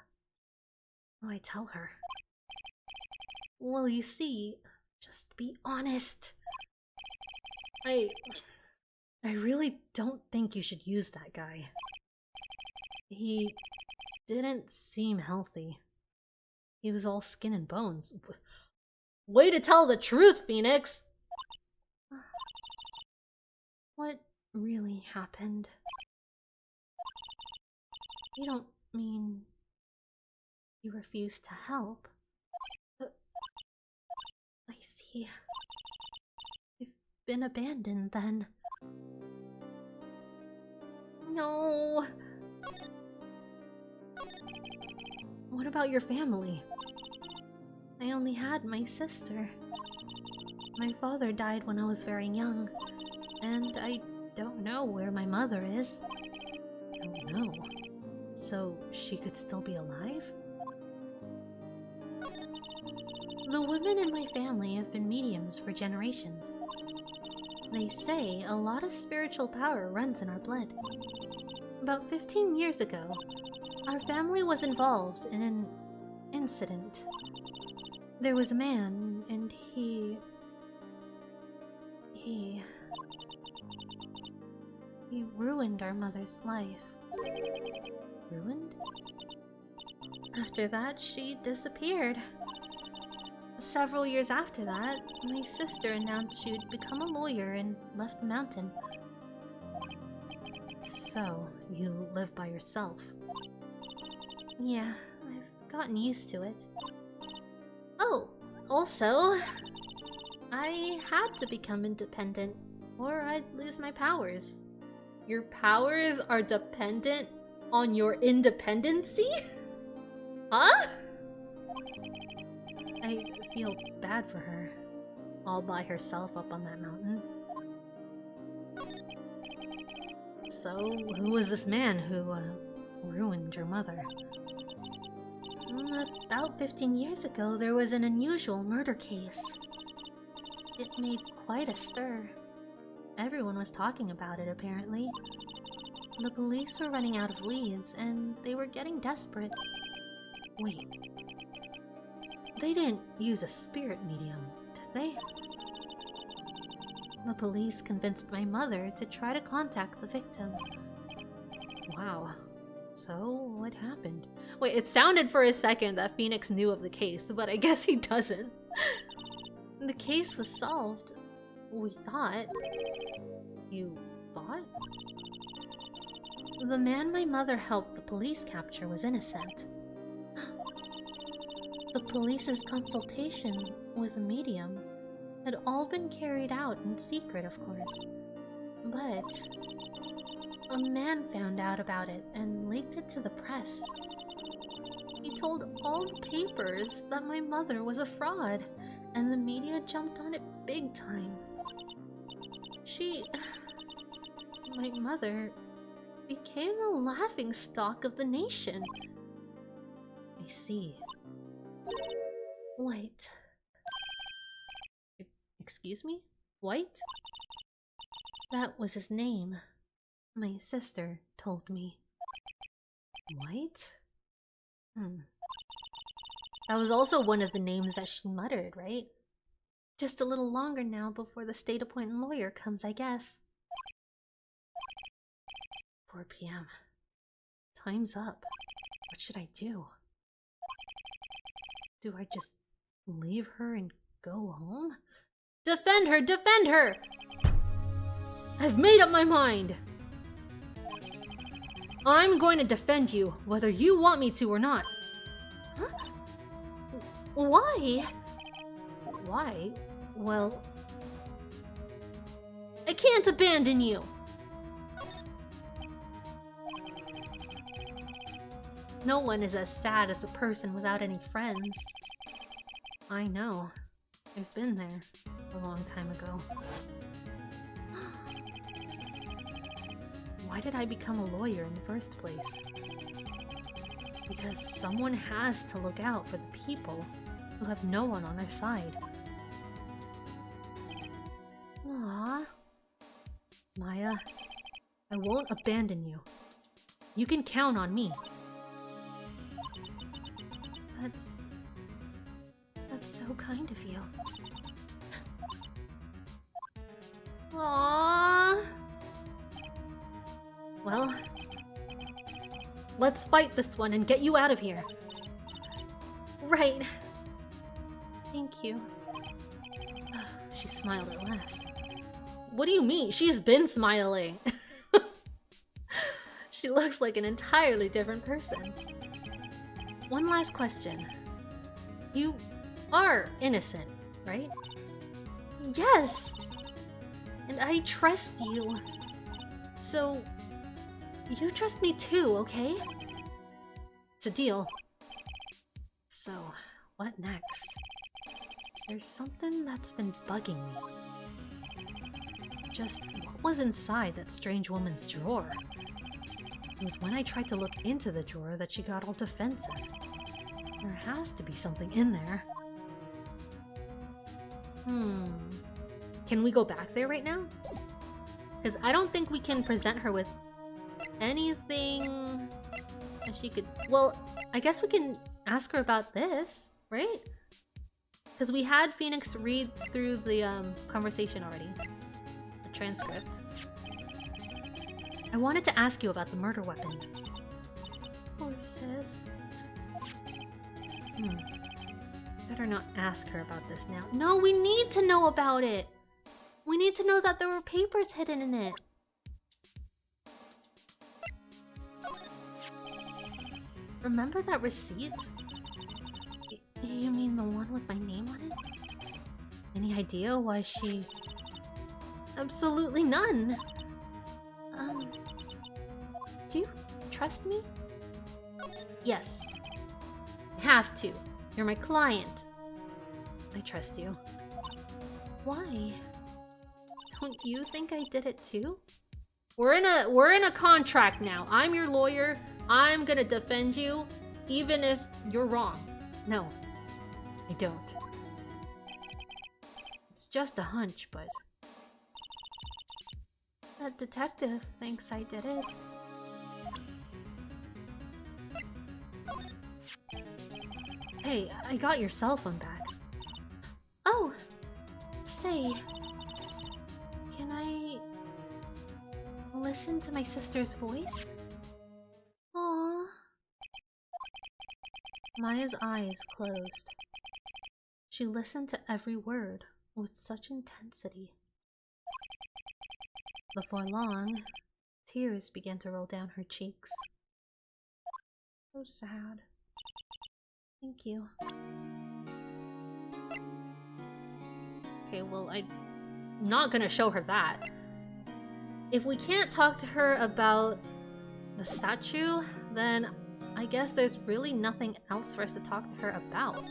What do I tell her? Well, you see, just be honest. I really don't think you should use that guy. He didn't seem healthy. He was all skin and bones. Way to tell the truth, Phoenix! What really happened? You don't mean you refused to help? I see. You've been abandoned then. No. What about your family? I only had my sister. My father died when I was very young, and I don't know where my mother is. Don't know. So she could still be alive? The women in my family have been mediums for generations. They say a lot of spiritual power runs in our blood. About 15 years ago, our family was involved in an incident. There was a man, and he ruined our mother's life. Ruined? After that, she disappeared. Several years after that, my sister announced she'd become a lawyer and left the mountain. So, you live by yourself? Yeah, I've gotten used to it. Oh, also, I had to become independent, or I'd lose my powers. Your powers are dependent on your independency? Huh? I feel bad for her, all by herself up on that mountain. So, who was this man who, ruined your mother? About 15 years ago, there was an unusual murder case. It made quite a stir. Everyone was talking about it, apparently. The police were running out of leads, and they were getting desperate. Wait. They didn't use a spirit medium, did they? The police convinced my mother to try to contact the victim. Wow. So, what happened? Wait, it sounded for a second that Phoenix knew of the case, but I guess he doesn't. The case was solved. We thought. You thought? The man my mother helped the police capture was innocent. The police's consultation with a medium had all been carried out in secret, of course. But a man found out about it and leaked it to the press. He told all the papers that my mother was a fraud, and the media jumped on it big time. My mother, became the laughingstock of the nation. I see. White. Excuse me? White? That was his name. My sister told me. White? That was also one of the names that she muttered, right? Just a little longer now before the state-appointed lawyer comes, I guess. 4 p.m. Time's up. What should I do? Do I just leave her and go home? Defend her! Defend her! I've made up my mind! I'm going to defend you, whether you want me to or not. Huh? Why? Why? Well... I can't abandon you! No one is as sad as a person without any friends. I know. I've been there a long time ago. Why did I become a lawyer in the first place? Because someone has to look out for the people who have no one on their side. Aww. Maya, I won't abandon you. You can count on me. That's so kind of you. Aww. Well, let's fight this one and get you out of here. Right. Thank you. She smiled at last. What do you mean? She's been smiling. She looks like an entirely different person. One last question. You are innocent, right? Yes! And I trust you. So, you trust me too, okay? It's a deal. So, what next? There's something that's been bugging me. Just what was inside that strange woman's drawer? It was when I tried to look into the drawer that she got all defensive. There has to be something in there. Can we go back there right now? Because I don't think we can present her with anything that she could... Well, I guess we can ask her about this, right? Because we had Phoenix read through the conversation already. The transcript. I wanted to ask you about the murder weapon. Poor sis. Better not ask her about this now. No, we need to know about it! We need to know that there were papers hidden in it. Remember that receipt? You mean the one with my name on it? Any idea why she... Absolutely none. Do you trust me? Yes. I have to. You're my client. I trust you. Why? Don't you think I did it too? We're in a contract now. I'm your lawyer. I'm gonna defend you, even if you're wrong. No, I don't. It's just a hunch, but... That detective thinks I did it. Hey, I got your cell phone back. Oh! Say... Can I... listen to my sister's voice? Aww. Maya's eyes closed. She listened to every word with such intensity. Before long, tears began to roll down her cheeks. So sad. Thank you. Okay, well, I'm not gonna show her that. If we can't talk to her about the statue, then I guess there's really nothing else for us to talk to her about.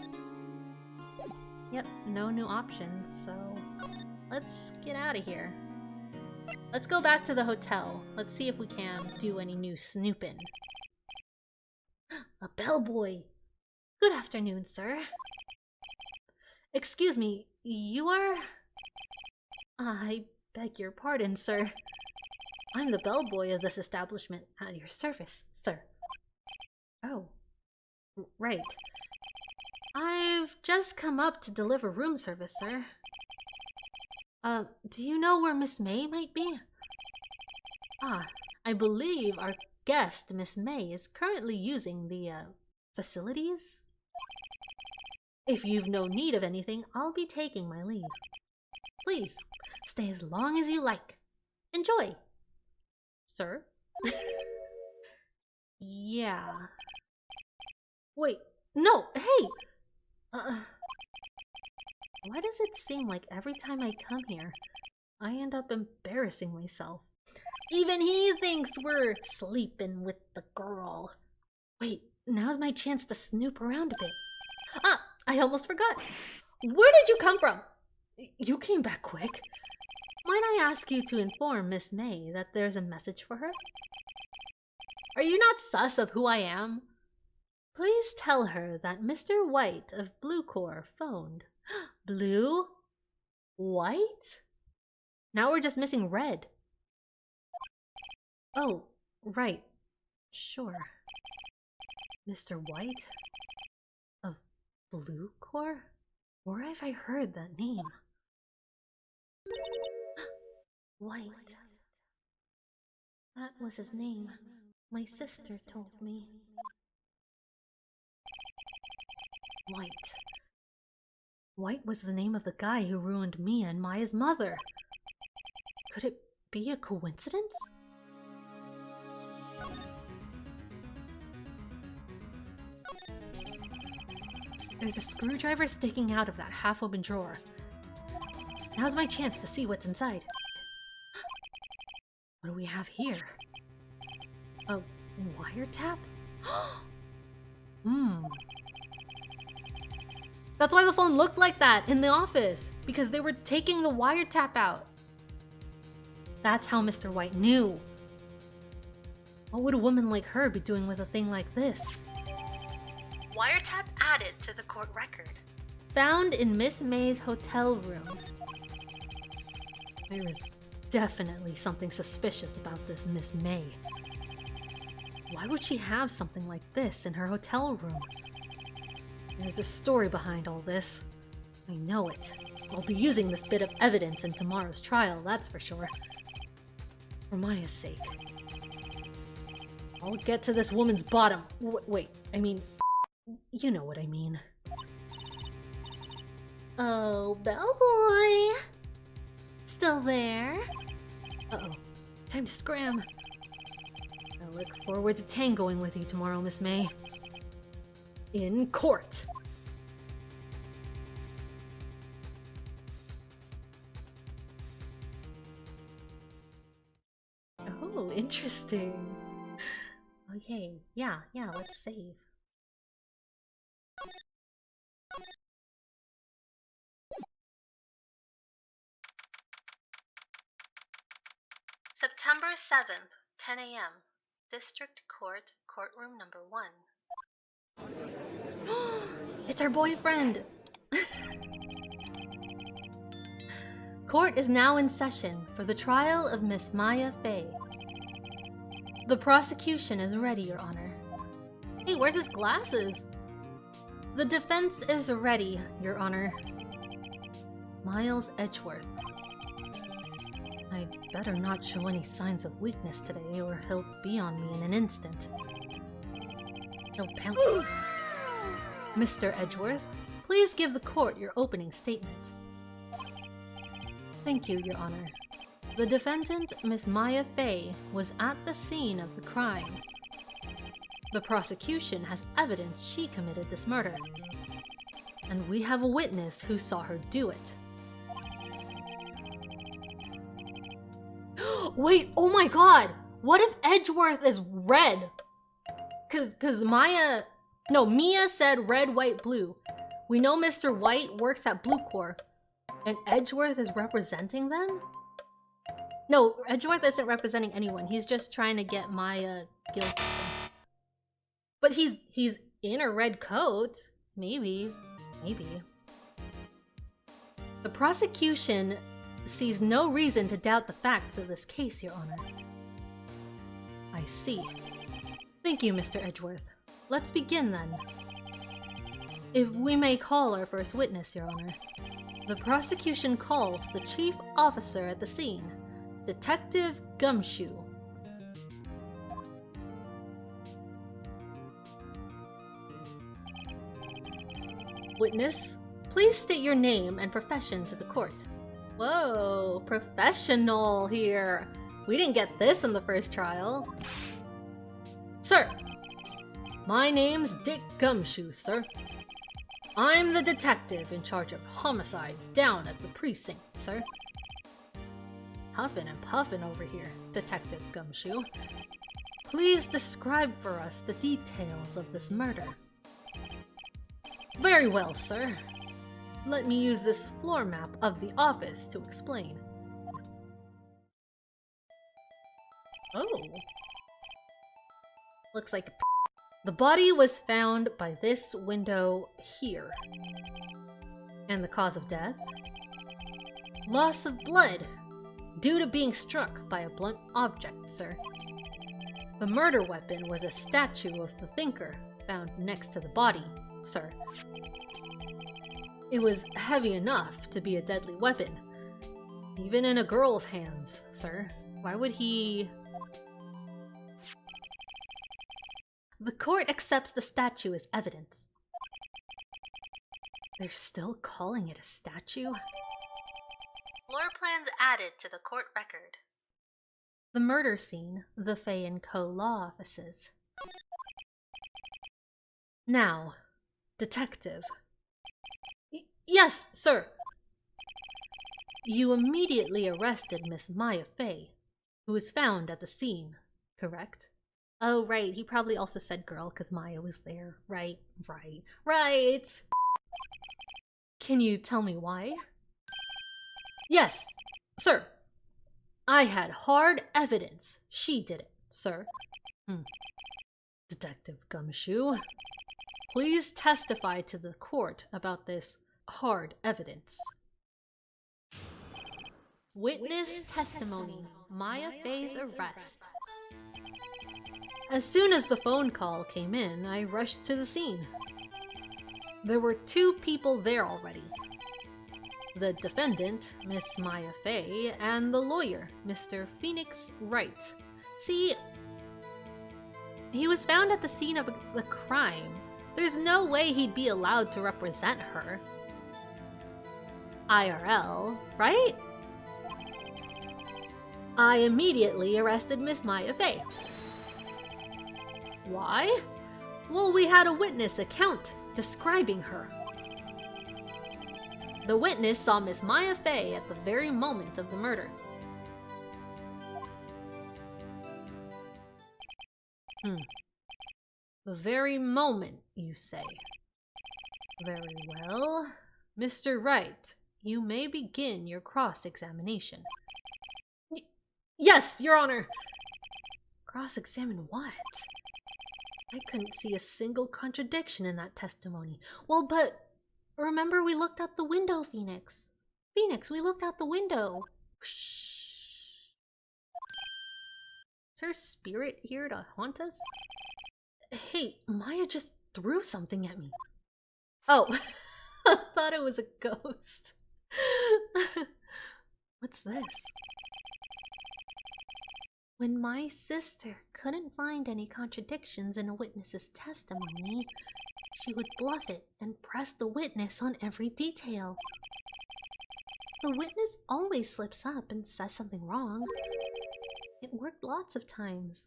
Yep, no new options, so let's get out of here. Let's go back to the hotel. Let's see if we can do any new snooping. A bellboy! Good afternoon, sir. Excuse me, you are... I beg your pardon, sir. I'm the bellboy of this establishment at your service, sir. Oh, right. I've just come up to deliver room service, sir. Do you know where Miss May might be? Ah, I believe our guest, Miss May, is currently using the, facilities? If you've no need of anything, I'll be taking my leave. Please, stay as long as you like. Enjoy! Sir? Yeah. Wait, no, hey! Why does it seem like every time I come here, I end up embarrassing myself? Even he thinks we're sleeping with the girl. Wait, now's my chance to snoop around a bit. Ah, I almost forgot. Where did you come from? You came back quick. Might I ask you to inform Miss May that there's a message for her? Are you not sus of who I am? Please tell her that Mr. White of Blue Corps phoned. Blue? White? Now we're just missing red. Oh, right. Sure. Mr. White? Of Blue Corps? Where have I heard that name? White. That was his name. My sister told me. White. White was the name of the guy who ruined Mia and Maya's mother. Could it be a coincidence? There's a screwdriver sticking out of that half-open drawer. Now's my chance to see what's inside. What do we have here? A wiretap? That's why the phone looked like that in the office, because they were taking the wiretap out. That's how Mr. White knew. What would a woman like her be doing with a thing like this? Wiretap added to the court record. Found in Miss May's hotel room. There is definitely something suspicious about this Miss May. Why would she have something like this in her hotel room? There's a story behind all this. I know it. I'll be using this bit of evidence in tomorrow's trial, that's for sure. For Maya's sake. I'll get to this woman's bottom. Wait, I mean... You know what I mean. Oh, bellboy! Still there? Uh-oh. Time to scram. I look forward to tangoing with you tomorrow, Miss May. In court! Oh, interesting. Okay, yeah, let's save. September 7th, 10 a.m. District Court, courtroom number 1. It's our boyfriend! Court is now in session for the trial of Miss Maya Fey. The prosecution is ready, Your Honor. Hey, where's his glasses? The defense is ready, Your Honor. Miles Edgeworth. I'd better not show any signs of weakness today, or he'll be on me in an instant. He'll pounce. Mr. Edgeworth, please give the court your opening statement. Thank you, Your Honor. The defendant, Miss Maya Fey, was at the scene of the crime. The prosecution has evidence she committed this murder. And we have a witness who saw her do it. Wait, oh my god! What if Edgeworth is red? Cause Mia said red, white, blue. We know Mr. White works at Blue Corps. And Edgeworth is representing them? No, Edgeworth isn't representing anyone. He's just trying to get Maya guilty. But he's in a red coat. Maybe. The prosecution sees no reason to doubt the facts of this case, Your Honor. I see. Thank you, Mr. Edgeworth. Let's begin then. If we may call our first witness, Your Honor. The prosecution calls the chief officer at the scene, Detective Gumshoe. Witness, please state your name and profession to the court. Whoa, professional here. We didn't get this in the first trial. Sir, My name's Dick Gumshoe, sir. I'm the detective in charge of homicides down at the precinct, sir. Huffin' and puffin' over here, Detective Gumshoe. Please describe for us the details of this murder. Very well, sir. Let me use this floor map of the office to explain. Oh. Looks like the body was found by this window here. And the cause of death? Loss of blood, due to being struck by a blunt object, sir. The murder weapon was a statue of the thinker found next to the body, sir. It was heavy enough to be a deadly weapon, even in a girl's hands, sir. Why would he... The court accepts the statue as evidence. They're still calling it a statue? Floor plans added to the court record. The murder scene, the Fay & Co. law offices. Now, detective. Yes, sir! You immediately arrested Miss Maya Fay, who was found at the scene, correct? Oh, right, he probably also said girl because Maya was there. Right. Can you tell me why? Yes, sir. I had hard evidence she did it, sir. Detective Gumshoe, please testify to the court about this hard evidence. Witness testimony, Maya Fay's arrest. As soon as the phone call came in, I rushed to the scene. There were 2 people there already. The defendant, Miss Maya Fay, and the lawyer, Mr. Phoenix Wright. See, he was found at the scene of the crime. There's no way he'd be allowed to represent her. IRL, right? I immediately arrested Miss Maya Fay. Why? Well, we had a witness account describing her. The witness saw Miss Maya Fay at the very moment of the murder. The very moment, you say. Very well. Mr. Wright, you may begin your cross-examination. Yes, Your Honor! Cross-examine what? I couldn't see a single contradiction in that testimony. Well, but remember we looked out the window, Phoenix. Phoenix, we looked out the window. Shh. Is her spirit here to haunt us? Hey, Maya just threw something at me. Oh, I thought it was a ghost. What's this? When my sister couldn't find any contradictions in a witness's testimony, she would bluff it and press the witness on every detail. The witness always slips up and says something wrong. It worked lots of times.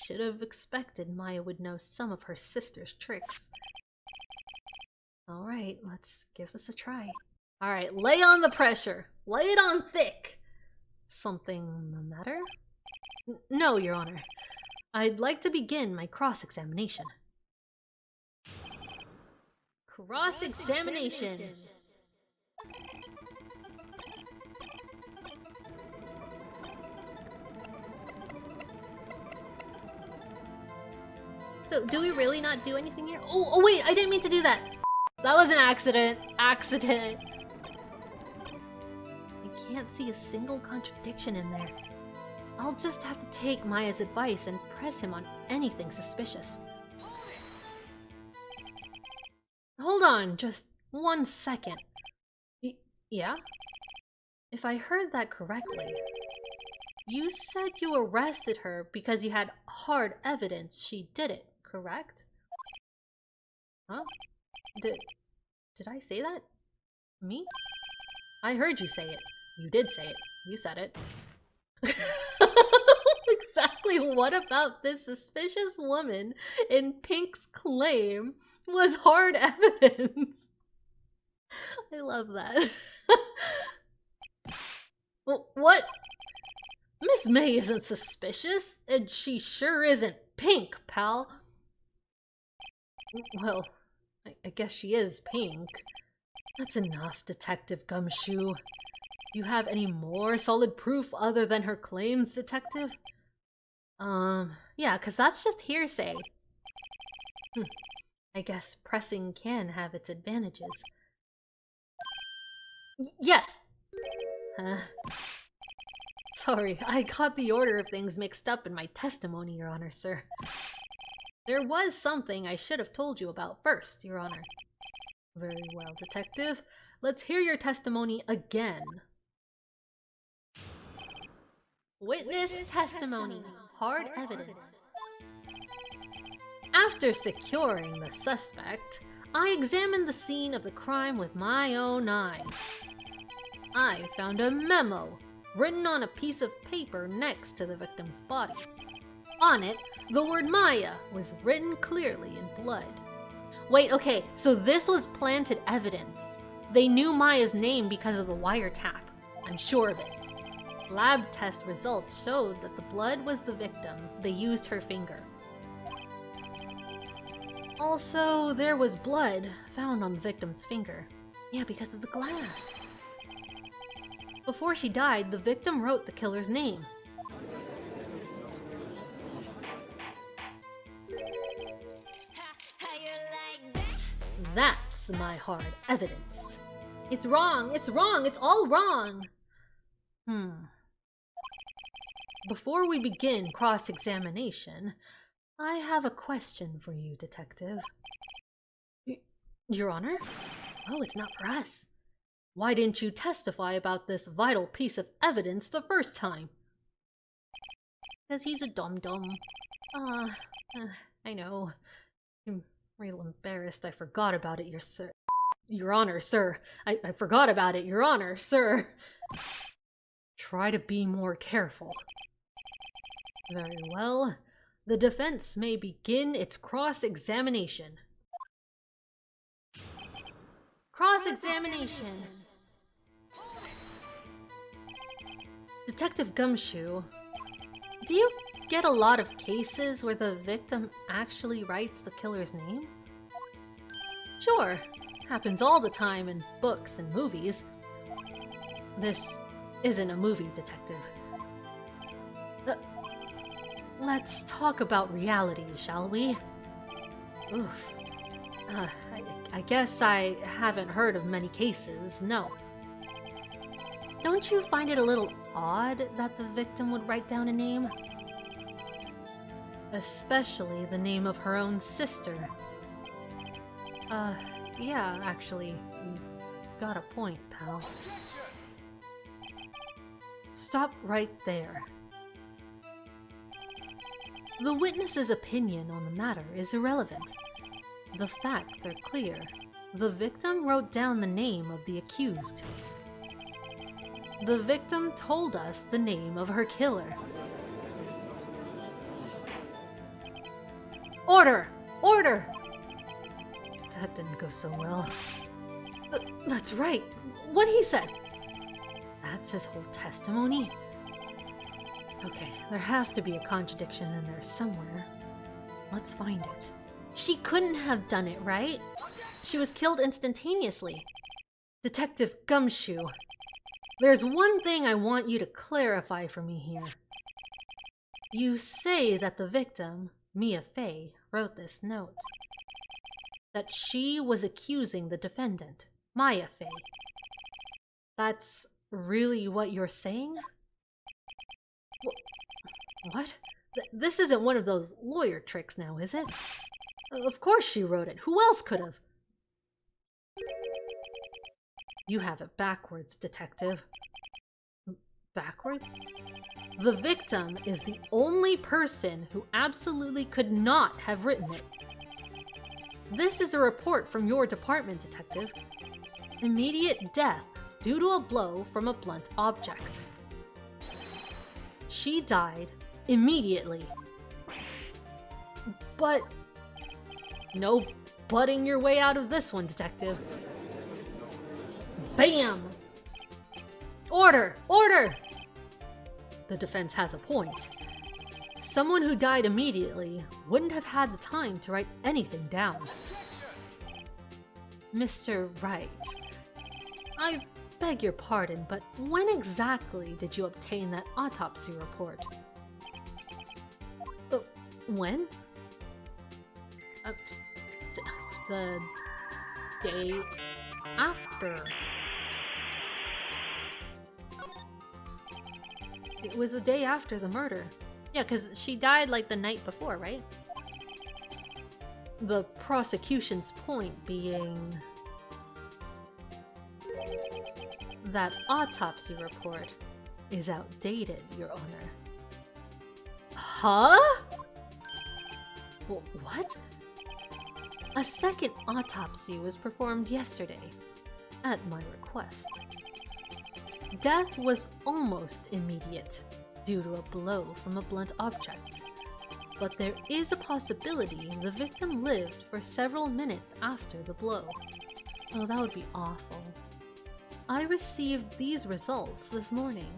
Should have expected Maya would know some of her sister's tricks. Alright, let's give this a try. Alright, lay on the pressure. Lay it on thick. Something the matter? No, Your Honor. I'd like to begin my cross-examination. Cross-examination! So, do we really not do anything here? Oh wait, I didn't mean to do that! That was an accident. Accident. I can't see a single contradiction in there. I'll just have to take Maya's advice and press him on anything suspicious. Hold on, just 1 second. Yeah? If I heard that correctly, you said you arrested her because you had hard evidence she did it, correct? Huh? Did I say that? Me? I heard you say it. You did say it. You said it. exactly what about this suspicious woman in Pink's claim was hard evidence? I love that. What? Miss May isn't suspicious, and she sure isn't Pink, pal. Well, I guess she is Pink. That's enough, Detective Gumshoe. Do you have any more solid proof other than her claims, Detective? Yeah, because that's just hearsay. I guess pressing can have its advantages. Yes! Sorry, I got the order of things mixed up in my testimony, Your Honor, sir. There was something I should have told you about first, Your Honor. Very well, Detective. Let's hear your testimony again. Witness testimony. Hard evidence. After securing the suspect, I examined the scene of the crime with my own eyes. I found a memo written on a piece of paper next to the victim's body. On it, the word Maya was written clearly in blood. Wait, okay, so this was planted evidence. They knew Maya's name because of the wiretap. I'm sure of it. Lab test results showed that the blood was the victim's. They used her finger. Also, there was blood found on the victim's finger. Yeah, because of the glass. Before she died, the victim wrote the killer's name. That's my hard evidence. It's wrong, it's wrong, it's all wrong! Before we begin cross-examination, I have a question for you, Detective. Your Honor? Oh, it's not for us. Why didn't you testify about this vital piece of evidence the first time? Because he's a dum-dum. I know. I'm real embarrassed I forgot about it, Your Honor, sir. I forgot about it, Your Honor, sir. Try to be more careful. Very well. The defense may begin its cross-examination. Cross-examination! Detective Gumshoe, do you get a lot of cases where the victim actually writes the killer's name? Sure, happens all the time in books and movies. This isn't a movie, Detective. Let's talk about reality, shall we? Oof. I guess I haven't heard of many cases, no. Don't you find it a little odd that the victim would write down a name? Especially the name of her own sister. Yeah, actually, you got a point, pal. Stop right there. The witness's opinion on the matter is irrelevant. The facts are clear. The victim wrote down the name of the accused. The victim told us the name of her killer. Order! Order! That didn't go so well. That's right. What he said. That's his whole testimony? Okay, there has to be a contradiction in there somewhere. Let's find it. She couldn't have done it, right? She was killed instantaneously. Detective Gumshoe, there's one thing I want you to clarify for me here. You say that the victim, Mia Fey, wrote this note. That she was accusing the defendant, Maya Fey. That's really what you're saying? What? This isn't one of those lawyer tricks now, is it? Of course she wrote it. Who else could have? You have it backwards, Detective. Backwards? The victim is the only person who absolutely could not have written it. This is a report from your department, Detective. Immediate death due to a blow from a blunt object. She died immediately. But... no butting your way out of this one, Detective. Bam! Order! Order! The defense has a point. Someone who died immediately wouldn't have had the time to write anything down. Mr. Wright, I beg your pardon, but when exactly did you obtain that autopsy report? When? The day after. It was the day after the murder. Yeah, because she died like the night before, right? The prosecution's point being that autopsy report is outdated, Your Honor. Huh? What? A second autopsy was performed yesterday, at my request. Death was almost immediate, due to a blow from a blunt object. But there is a possibility the victim lived for several minutes after the blow. Oh, that would be awful. I received these results this morning.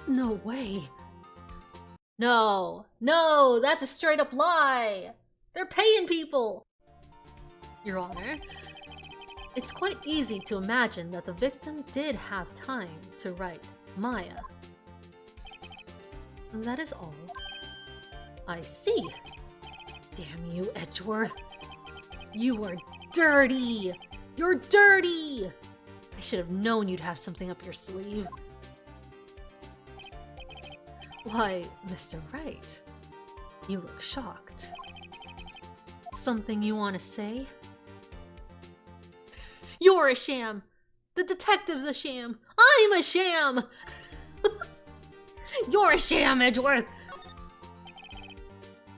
No way. No, that's a straight up lie! They're paying people! Your Honor, it's quite easy to imagine that the victim did have time to write Maya. That is all. I see. Damn you, Edgeworth. You are dirty! You're dirty! I should have known you'd have something up your sleeve. Why, Mr. Wright, you look shocked. Something you want to say? You're a sham! The detective's a sham! I'm a sham! You're a sham, Edgeworth!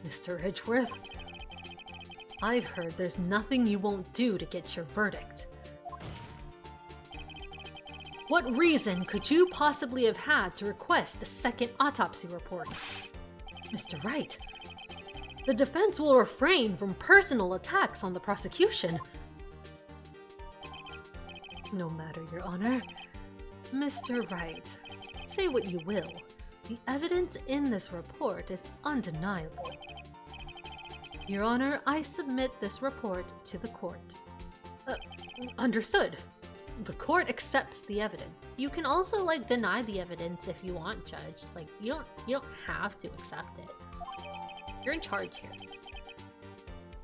Mr. Edgeworth, I've heard there's nothing you won't do to get your verdict. What reason could you possibly have had to request a second autopsy report? Mr. Wright, the defense will refrain from personal attacks on the prosecution. No matter, Your Honor. Mr. Wright, say what you will. The evidence in this report is undeniable. Your Honor, I submit this report to the court. Understood. The court accepts the evidence. You can also, like, deny the evidence if you want, Judge. Like, you don't have to accept it. You're in charge here.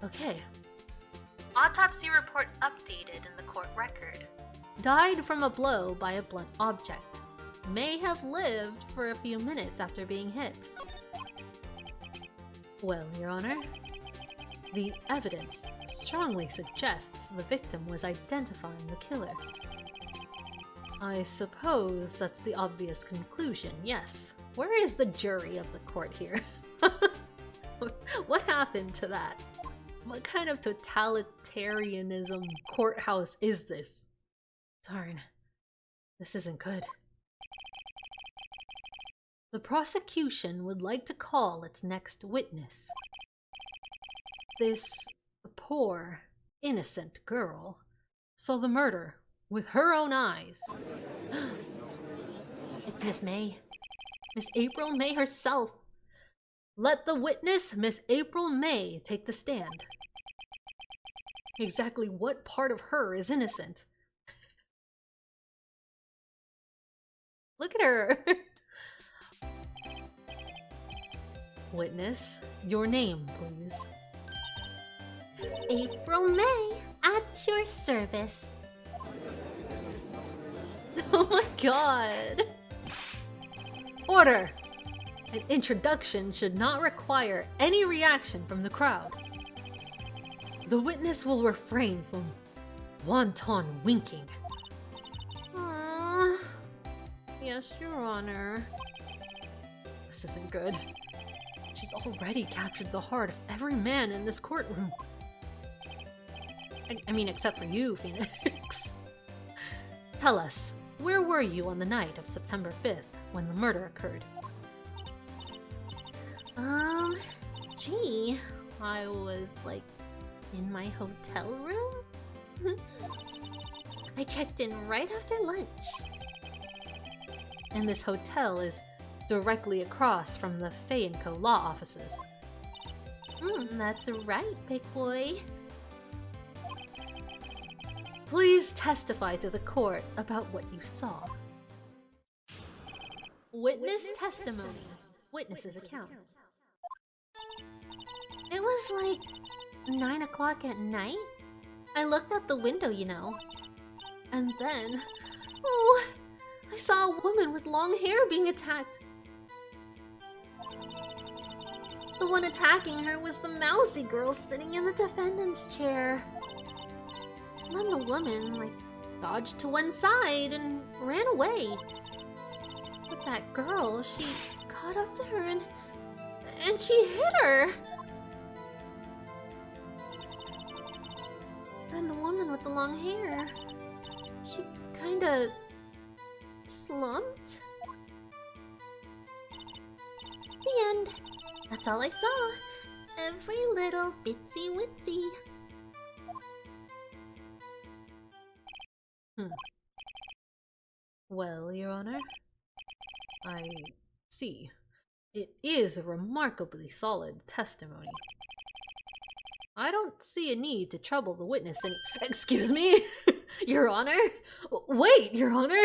Okay. Autopsy report updated in the court record. Died from a blow by a blunt object. May have lived for a few minutes after being hit. Well, Your Honor, the evidence strongly suggests the victim was identifying the killer. I suppose that's the obvious conclusion, yes. Where is the jury of the court here? What happened to that? What kind of totalitarianism courthouse is this? Darn, this isn't good. The prosecution would like to call its next witness. This poor, innocent girl saw the murder with her own eyes. It's Miss May. Miss April May herself. Let the witness, Miss April May, take the stand. Exactly what part of her is innocent? Look at her. Witness, your name, please. April May, at your service. Oh my god. Order! An introduction should not require any reaction from the crowd. The witness will refrain from wanton winking. Yes, Your Honor. This isn't good. She's already captured the heart of every man in this courtroom. I mean, except for you, Phoenix. Tell us, where were you on the night of September 5th when the murder occurred? I was, like, in my hotel room? I checked in right after lunch. And this hotel is directly across from the Fay & Co. law offices. That's right, big boy. Please testify to the court about what you saw. Witness testimony. Witness's account. It was like 9 o'clock at night. I looked out the window, you know. And then, oh, I saw a woman with long hair being attacked. The one attacking her was the mousy girl sitting in the defendant's chair. Then the woman, like, dodged to one side and ran away. But that girl, she caught up to her and she hit her. Then the woman with the long hair, she kinda slumped. The end. That's all I saw. Every little bitsy witsy. Well, Your Honor, I see. It is a remarkably solid testimony. I don't see a need to trouble the witness any— Excuse me? Your Honor? Wait, Your Honor!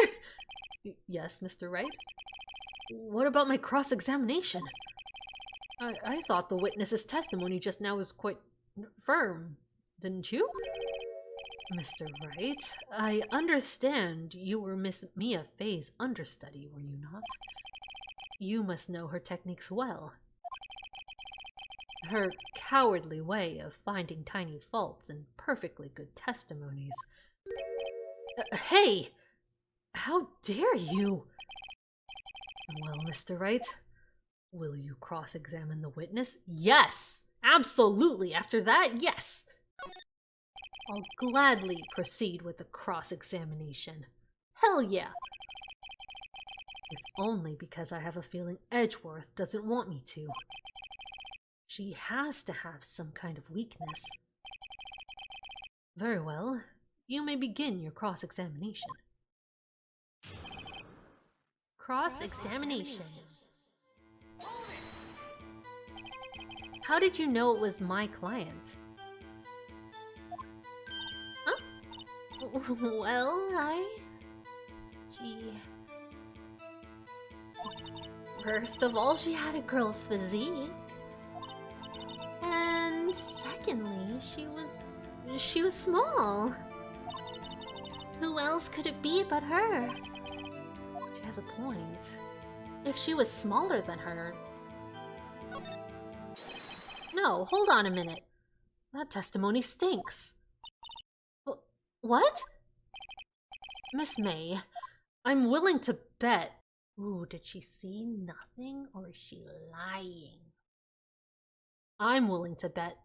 Yes, Mr. Wright? What about my cross-examination? I thought the witness's testimony just now was quite firm, didn't you? Mr. Wright, I understand you were Miss Mia Fay's understudy, were you not? You must know her techniques well. Her cowardly way of finding tiny faults in perfectly good testimonies. Hey! How dare you! Well, Mr. Wright, will you cross-examine the witness? Yes! Absolutely! After that, yes! I'll gladly proceed with the cross-examination. Hell yeah! If only because I have a feeling Edgeworth doesn't want me to. She has to have some kind of weakness. Very well. You may begin your cross-examination. Cross-examination. How did you know it was my client? Huh? Well, First of all, she had a girl's physique. And secondly, she was small. Who else could it be but her? She has a point. If she was smaller than her... No, hold on a minute. That testimony stinks. What? Miss May, I'm willing to bet... Ooh, did she see nothing or is she lying? I'm willing to bet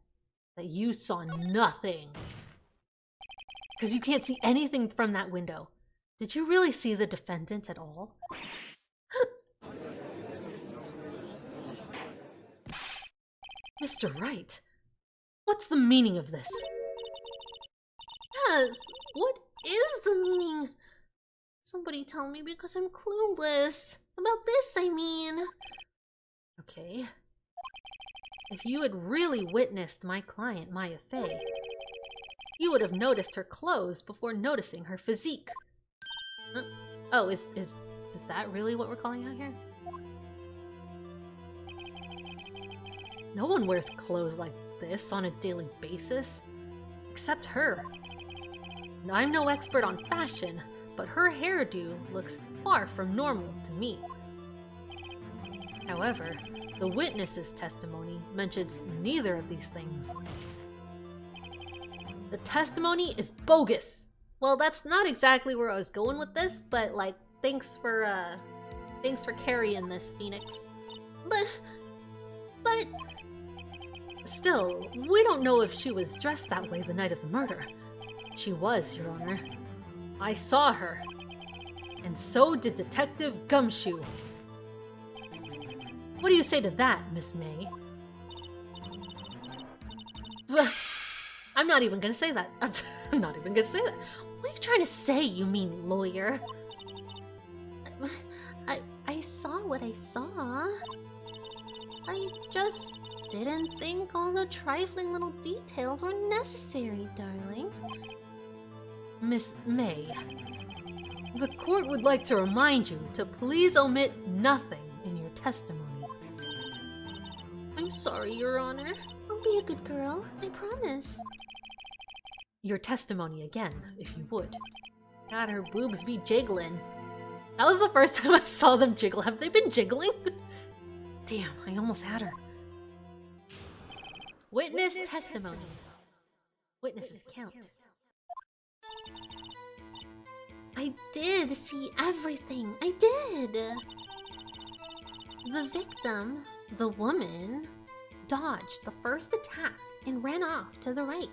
that you saw nothing. Because you can't see anything from that window. Did you really see the defendant at all? Mr. Wright, what's the meaning of this? Yes, what is the meaning? Somebody tell me because I'm clueless. About this, I mean. Okay. If you had really witnessed my client, Maya Fay, you would have noticed her clothes before noticing her physique. Oh, is that really what we're calling out here? No one wears clothes like this on a daily basis, except her. I'm no expert on fashion, but her hairdo looks far from normal to me. However, the witness's testimony mentions neither of these things. The testimony is bogus! Well, that's not exactly where I was going with this, but like, thanks for carrying this, Phoenix. But... Still, we don't know if she was dressed that way the night of the murder. She was, Your Honor. I saw her. And so did Detective Gumshoe. What do you say to that, Miss May? I'm not even gonna say that. I'm not even gonna say that. What are you trying to say, you mean lawyer? I saw what I saw. I just didn't think all the trifling little details were necessary, darling. Miss May, the court would like to remind you to please omit nothing in your testimony. I'm sorry, Your Honor. I'll be a good girl, I promise. Your testimony again, if you would. God, her boobs be jiggling. That was the first time I saw them jiggle. Have they been jiggling? Damn, I almost had her. Witness testimony. Witnesses count. I did see everything. I did. The victim, the woman, dodged the first attack and ran off to the right.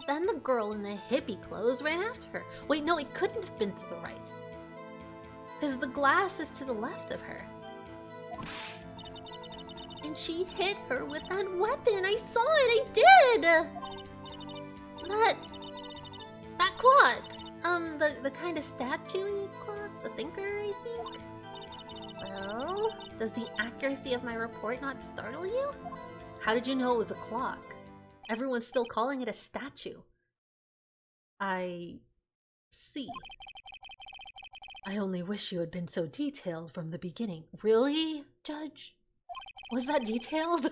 Then the girl in the hippie clothes ran after her. Wait, no, it couldn't have been to the right. Because the glass is to the left of her. And she hit her with that weapon. I saw it, I did! That clock. The kind of statue-y clock, the thinker, I think. Well, does the accuracy of my report not startle you? How did you know it was a clock? Everyone's still calling it a statue. I see. I only wish you had been so detailed from the beginning. Really, Judge? Was that detailed?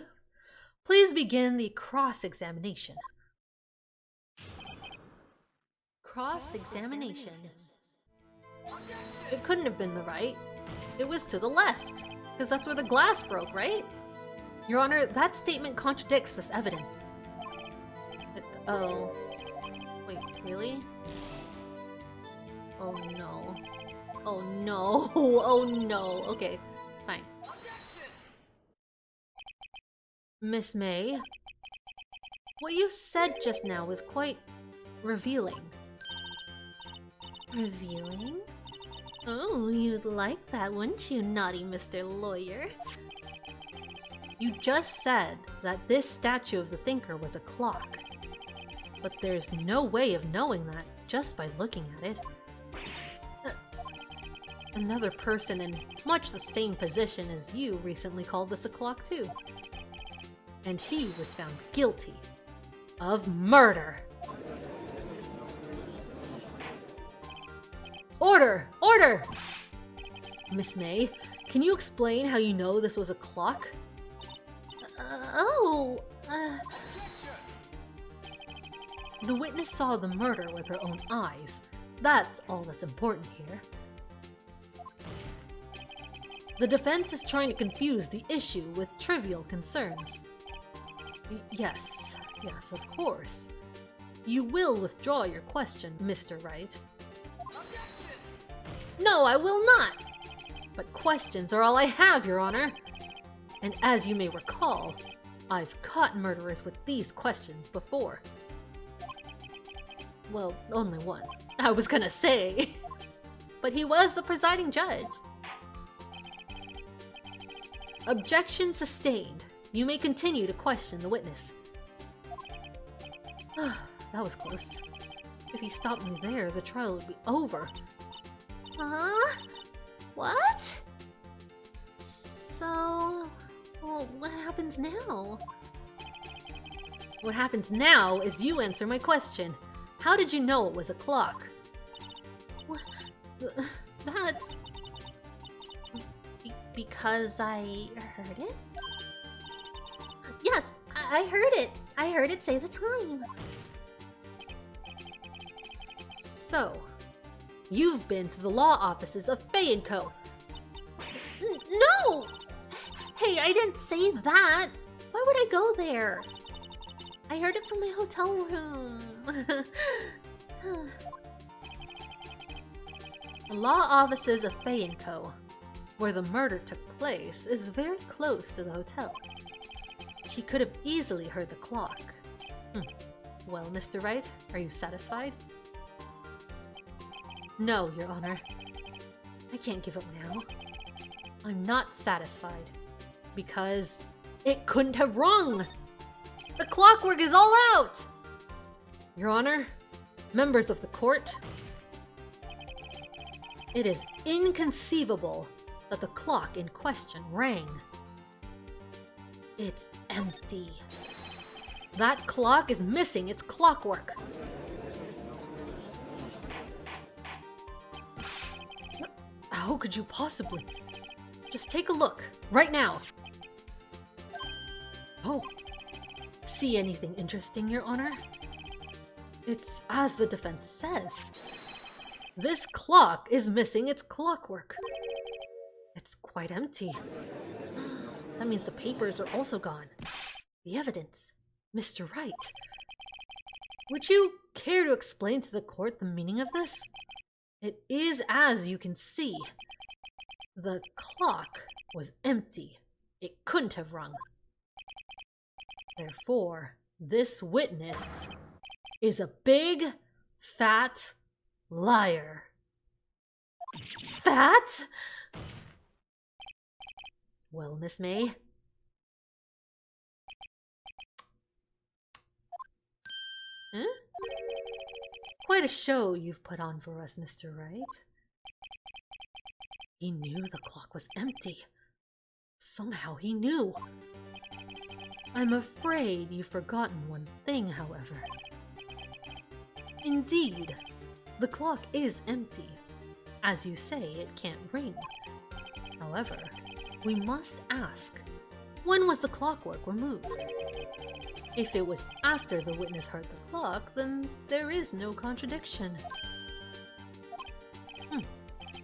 Please begin the cross-examination. Cross-examination. It couldn't have been the right. It was to the left, because that's where the glass broke, right? Your Honor, that statement contradicts this evidence. Oh. Wait, really? Oh no. Oh no. Oh no. Okay, fine. Miss May, what you said just now was quite revealing. Revealing? Oh, you'd like that, wouldn't you, naughty Mr. Lawyer? You just said that this statue of the thinker was a clock. But there's no way of knowing that just by looking at it. Another person in much the same position as you recently called this a clock too. And he was found guilty of murder. Order! Order! Miss May, can you explain how you know this was a clock? The witness saw the murder with her own eyes. That's all that's important here. The defense is trying to confuse the issue with trivial concerns. Yes, of course. You will withdraw your question, Mr. Wright. No, I will not! But questions are all I have, Your Honor. And as you may recall, I've caught murderers with these questions before. Well, only once. I was gonna say. But he was the presiding judge. Objection sustained. You may continue to question the witness. That was close. If he stopped me there, the trial would be over. Huh? What? So, well, what happens now? What happens now is you answer my question. How did you know it was a clock? What? That's... because I heard it? Yes, I heard it. I heard it say the time. So, you've been to the law offices of Fay & Co. No! Hey, I didn't say that. Why would I go there? I heard it from my hotel room. The law offices of Fay & Co., where the murder took place, is very close to the hotel. She could have easily heard the clock. Well, Mr. Wright, are you satisfied? No, Your Honor. I can't give up now. I'm not satisfied. Because it couldn't have rung! The clockwork is all out! Your Honor, members of the court, it is inconceivable that the clock in question rang. It's empty. That clock is missing its clockwork. How could you possibly? Just take a look, right now. Oh, see anything interesting, Your Honor? It's as the defense says. This clock is missing its clockwork. It's quite empty. That means the papers are also gone. The evidence. Mr. Wright. Would you care to explain to the court the meaning of this? It is as you can see. The clock was empty. It couldn't have rung. Therefore, this witness is a big, fat liar. Fat? Well, Miss May. Huh? Quite a show you've put on for us, Mr. Wright. He knew the clock was empty. Somehow he knew. I'm afraid you've forgotten one thing, however. Indeed, the clock is empty. As you say, it can't ring. However, we must ask, when was the clockwork removed? If it was after the witness heard the clock, then there is no contradiction.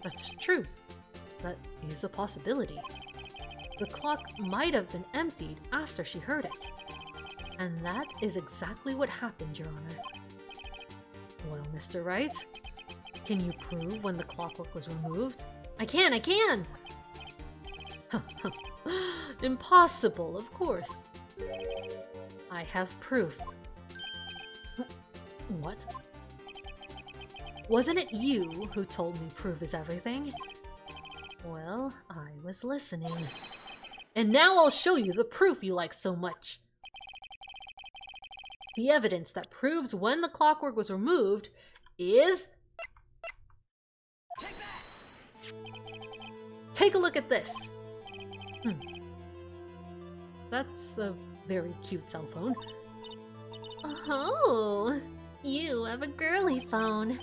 That's true. That is a possibility. The clock might have been emptied after she heard it. And that is exactly what happened, Your Honor. Well, Mr. Wright, can you prove when the clockwork was removed? I can! Impossible, of course. I have proof. What? Wasn't it you who told me proof is everything? Well, I was listening. And now I'll show you the proof you like so much. The evidence that proves when the clockwork was removed is... Take a look at this. That's a very cute cell phone. Oh, you have a girly phone.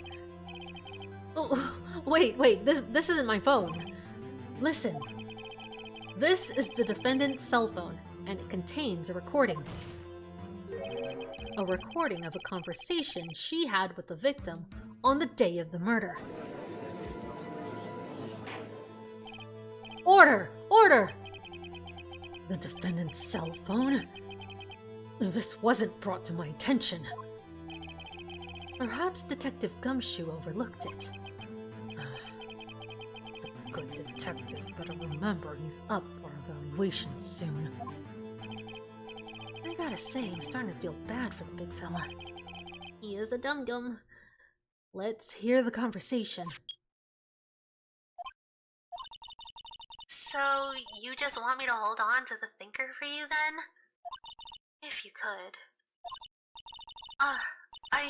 Oh, wait, this isn't my phone. Listen. This is the defendant's cell phone, and it contains a recording. A recording of a conversation she had with the victim on the day of the murder. Order! The defendant's cell phone? This wasn't brought to my attention. Perhaps Detective Gumshoe overlooked it. The good detective better remember he's up for evaluation soon. I gotta say, I'm starting to feel bad for the big fella. He is a dum-dum. Let's hear the conversation. So, you just want me to hold on to the thinker for you then? If you could. I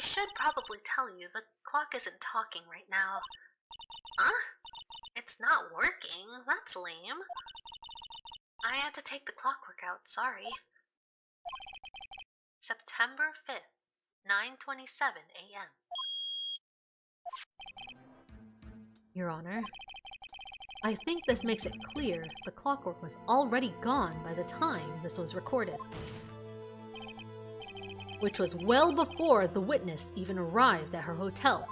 should probably tell you the clock isn't talking right now. Huh? It's not working. That's lame. I had to take the clockwork out, sorry. September 5th, 9:27 a.m. Your Honor, I think this makes it clear the clockwork was already gone by the time this was recorded. Which was well before the witness even arrived at her hotel.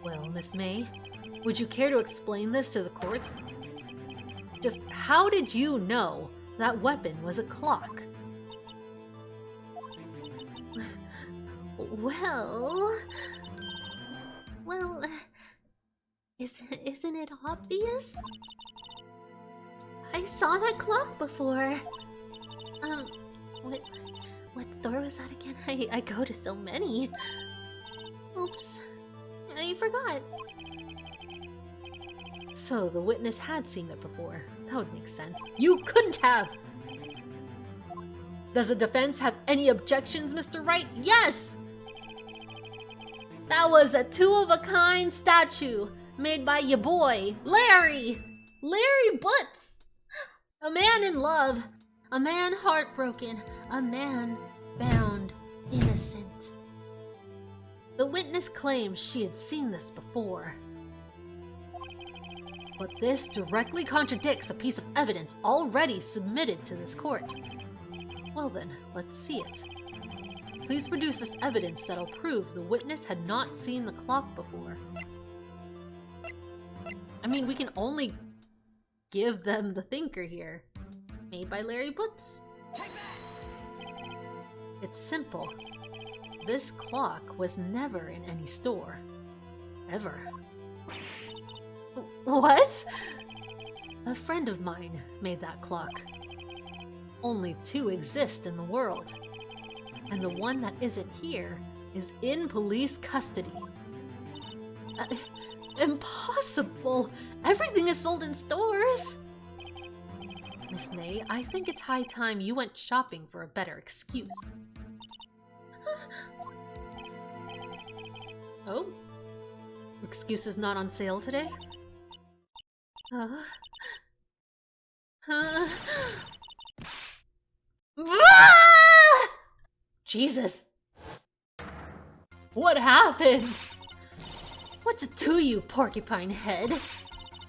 Well, Miss May, would you care to explain this to the court? Just how did you know that weapon was a clock? Well, isn't it obvious? I saw that clock before. What store was that again? I go to so many. Oops, I forgot. So the witness had seen it before. That would make sense. You couldn't have! Does the defense have any objections, Mr. Wright? Yes! That was a two-of-a-kind statue made by your boy, Larry! Larry Butts! A man in love, a man heartbroken, a man found innocent. The witness claims she had seen this before. But this directly contradicts a piece of evidence already submitted to this court. Well then, let's see it. Please produce this evidence that'll prove the witness had not seen the clock before. I mean, we can only give them the thinker here. Made by Larry Butts. It's simple. This clock was never in any store. Ever. What? A friend of mine made that clock. Only two exist in the world. And the one that isn't here is in police custody. Impossible! Everything is sold in stores! Miss May, I think it's high time you went shopping for a better excuse. Oh? Excuse is not on sale today? Jesus! What happened? What's it to you, porcupine head?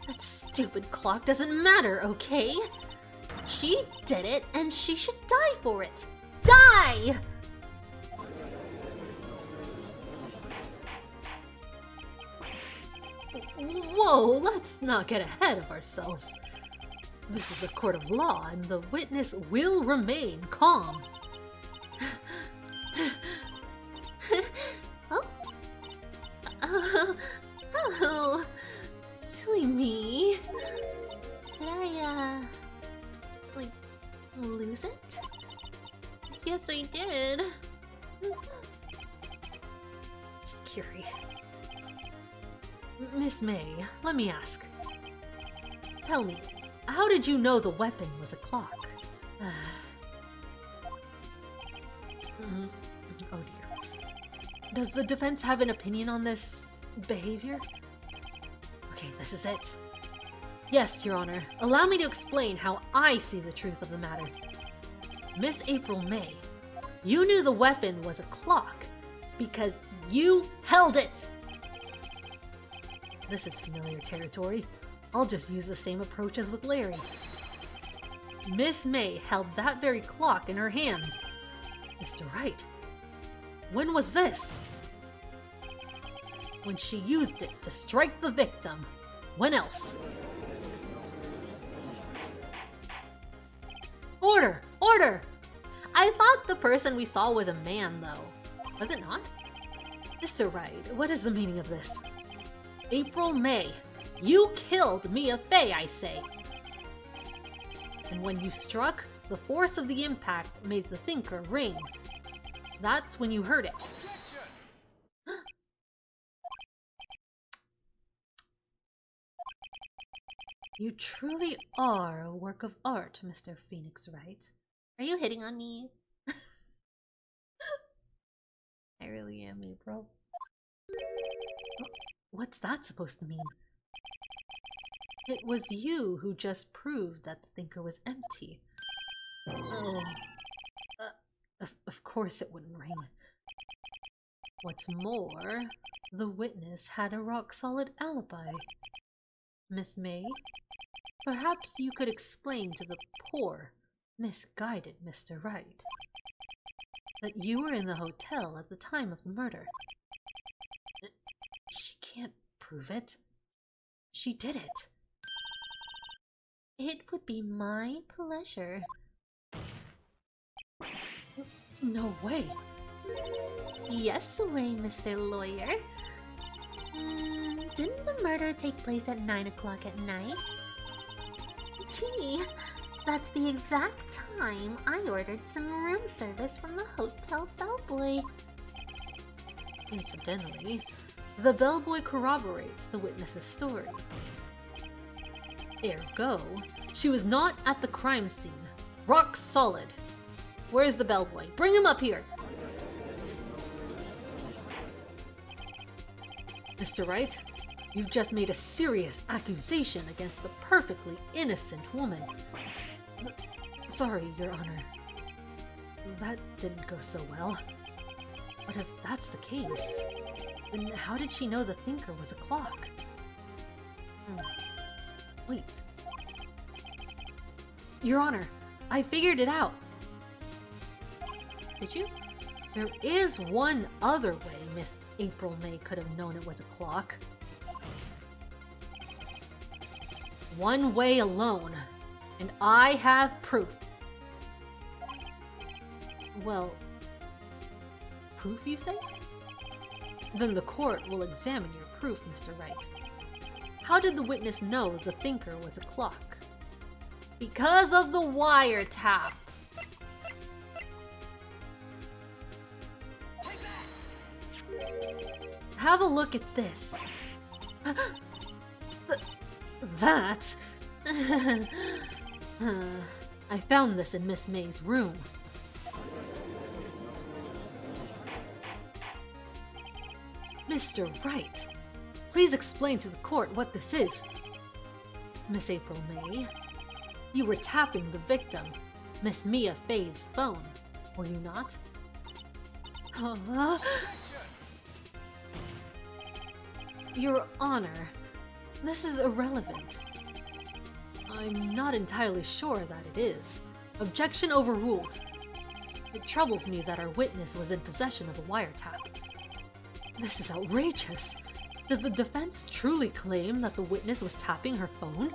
That stupid clock doesn't matter, okay? She did it, and she should die for it. Die! Whoa, let's not get ahead of ourselves. This is a court of law, and the witness will remain calm. Oh, silly me. Did I, like, lose it? Yes, I did. Scary. Miss May, let me ask. Tell me, how did you know the weapon was a clock? Oh dear. Does the defense have an opinion on this behavior? Okay, this is it. Yes, Your Honor. Allow me to explain how I see the truth of the matter. Miss April May, you knew the weapon was a clock because you held it! This is familiar territory. I'll just use the same approach as with Larry. Miss May held that very clock in her hands. Mr. Wright, when was this? When she used it to strike the victim. When else? Order! Order! I thought the person we saw was a man, though. Was it not? Mr. Wright, what is the meaning of this? April May, you killed Mia Fey, I say. And when you struck, the force of the impact made the thinker ring. That's when you heard it. You truly are a work of art, Mr. Phoenix Wright. Are you hitting on me? I really am, April. What's that supposed to mean? It was you who just proved that the thinker was empty. Oh. Of course it wouldn't ring. What's more, the witness had a rock-solid alibi. Miss May, perhaps you could explain to the poor, misguided Mr. Wright that you were in the hotel at the time of the murder. She can't prove it. She did it. It would be my pleasure. No way. Yes way, Mr. Lawyer. Didn't the murder take place at 9 o'clock at night? Gee, that's the exact time I ordered some room service from the hotel bellboy. Incidentally, the bellboy corroborates the witness's story. Ergo, she was not at the crime scene. Rock solid. Where's the bellboy? Bring him up here! Mr. Wright, you've just made a serious accusation against a perfectly innocent woman. Sorry, Your Honor. That didn't go so well. But if that's the case, then how did she know the thinker was a clock? Wait. Your Honor, I figured it out. Did you? There is one other way Miss April May could have known it was a clock. One way alone, and I have proof. Well, proof, you say? Then the court will examine your proof, Mr. Wright. How did the witness know the thinker was a clock? Because of the wiretap. Have a look at this. That? I found this in Miss May's room. Mr. Wright, please explain to the court what this is. Miss April May, you were tapping the victim, Miss Mia Fey's phone, were you not? Your Honor, this is irrelevant. I'm not entirely sure that it is. Objection overruled. It troubles me that our witness was in possession of a wiretap. This is outrageous. Does the defense truly claim that the witness was tapping her phone?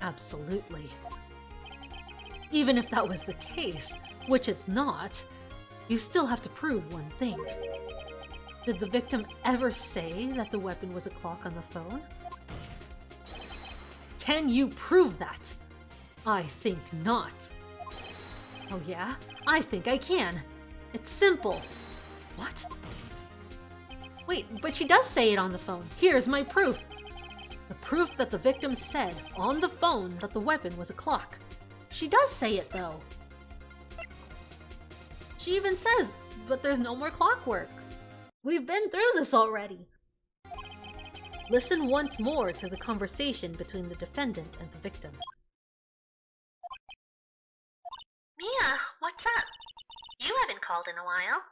Absolutely. Even if that was the case, which it's not, you still have to prove one thing. Did the victim ever say that the weapon was a clock on the phone? Can you prove that? I think not. Oh yeah? I think I can. It's simple. What? Wait, but she does say it on the phone. Here's my proof. The proof that the victim said on the phone that the weapon was a clock. She does say it though. She even says, but there's no more clockwork. We've been through this already. Listen once more to the conversation between the defendant and the victim. Mia, what's up? You haven't called in a while.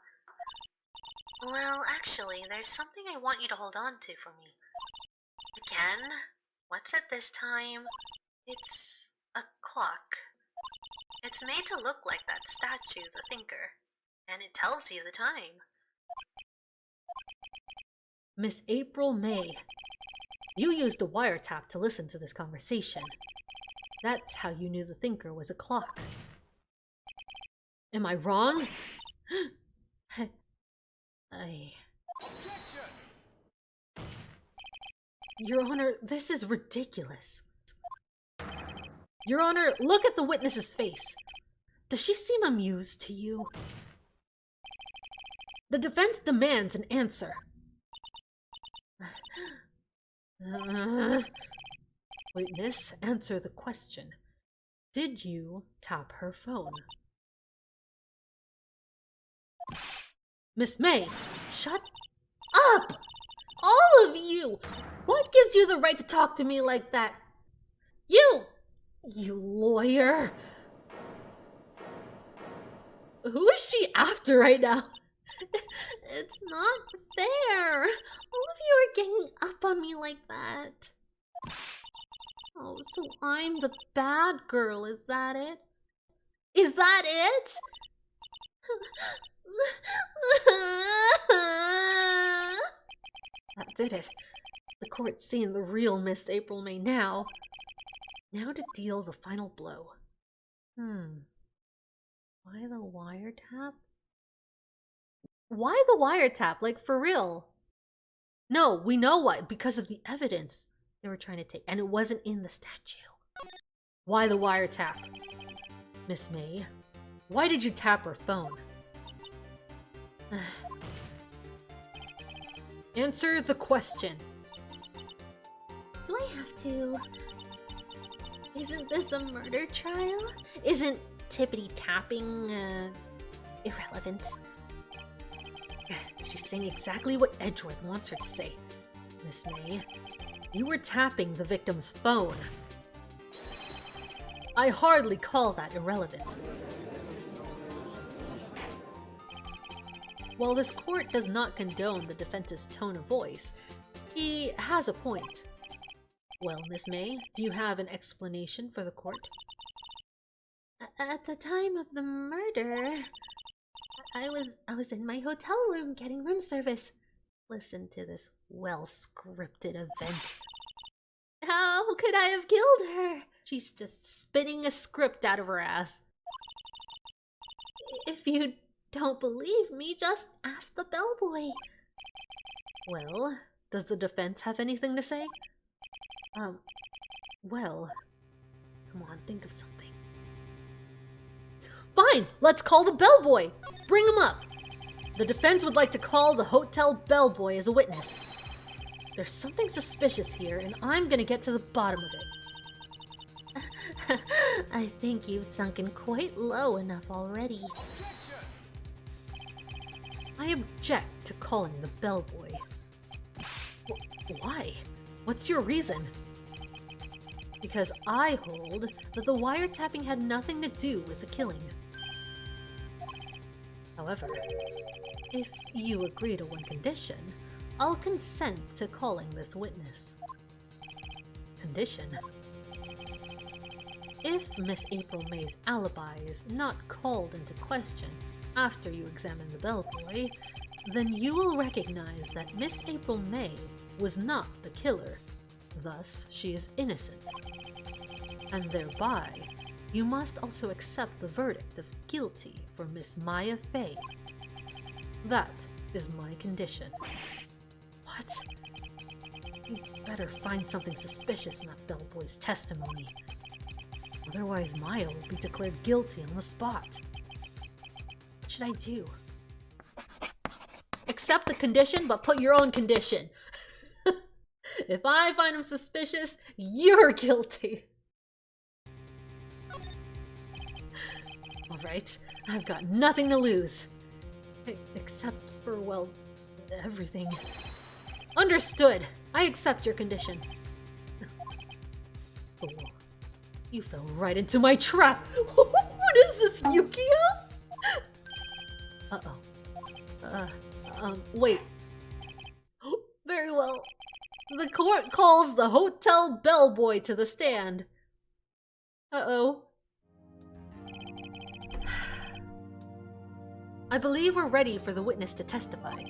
Well, actually, there's something I want you to hold on to for me. Again? What's it this time? It's a clock. It's made to look like that statue, the thinker, and it tells you the time. Miss April May, you used a wiretap to listen to this conversation. That's how you knew the thinker was a clock. Am I wrong? Your Honor, this is ridiculous. Your Honor, look at the witness's face. Does she seem amused to you? The defense demands an answer. Witness, answer the question. Did you tap her phone? Miss May, shut up! All of you! What gives you the right to talk to me like that? You lawyer! Who is she after right now? It's not fair. All of you are ganging up on me like that. Oh, so I'm the bad girl, is that it? Is that it? That did it. The court's seen the real Miss April May now. Now to deal the final blow. Why the wiretap? Why the wiretap? Like, for real? No, we know why. Because of the evidence they were trying to take. And it wasn't in the statue. Why the wiretap? Miss May, why did you tap her phone? Answer the question. do I have to? Isn't this a murder trial? Isn't tippity-tapping, irrelevant? She's saying exactly what Edgeworth wants her to say. Miss May, you were tapping the victim's phone. I hardly call that irrelevant. While this court does not condone the defense's tone of voice, he has a point. Well, Miss May, do you have an explanation for the court? At the time of the murder, I was in my hotel room getting room service. Listen to this well-scripted event. How could I have killed her? She's just spinning a script out of her ass. If you don't believe me, just ask the bellboy. Well, does the defense have anything to say? Well, come on, think of something. Fine, let's call the bellboy. Bring him up. The defense would like to call the hotel bellboy as a witness. There's something suspicious here, and I'm gonna get to the bottom of it. I think you've sunken quite low enough already. I object to calling the bellboy. Why? What's your reason? Because I hold that the wiretapping had nothing to do with the killing. However, if you agree to one condition, I'll consent to calling this witness. Condition: if Miss April May's alibi is not called into question after you examine the bellboy, then you will recognize that Miss April May was not the killer. Thus, she is innocent. And thereby, you must also accept the verdict of guilty for Miss Maya Fey. That is my condition. What? You better find something suspicious in that bellboy's testimony. Otherwise, Maya will be declared guilty on the spot. What should I do? Accept the condition, but put your own condition. If I find him suspicious, you're guilty. Alright, I've got nothing to lose. Except for, well, everything. Understood! I accept your condition. Oh, you fell right into my trap! What is this, Yukio? Uh-oh. Wait. Very well. The court calls the hotel bellboy to the stand. Uh-oh. I believe we're ready for the witness to testify.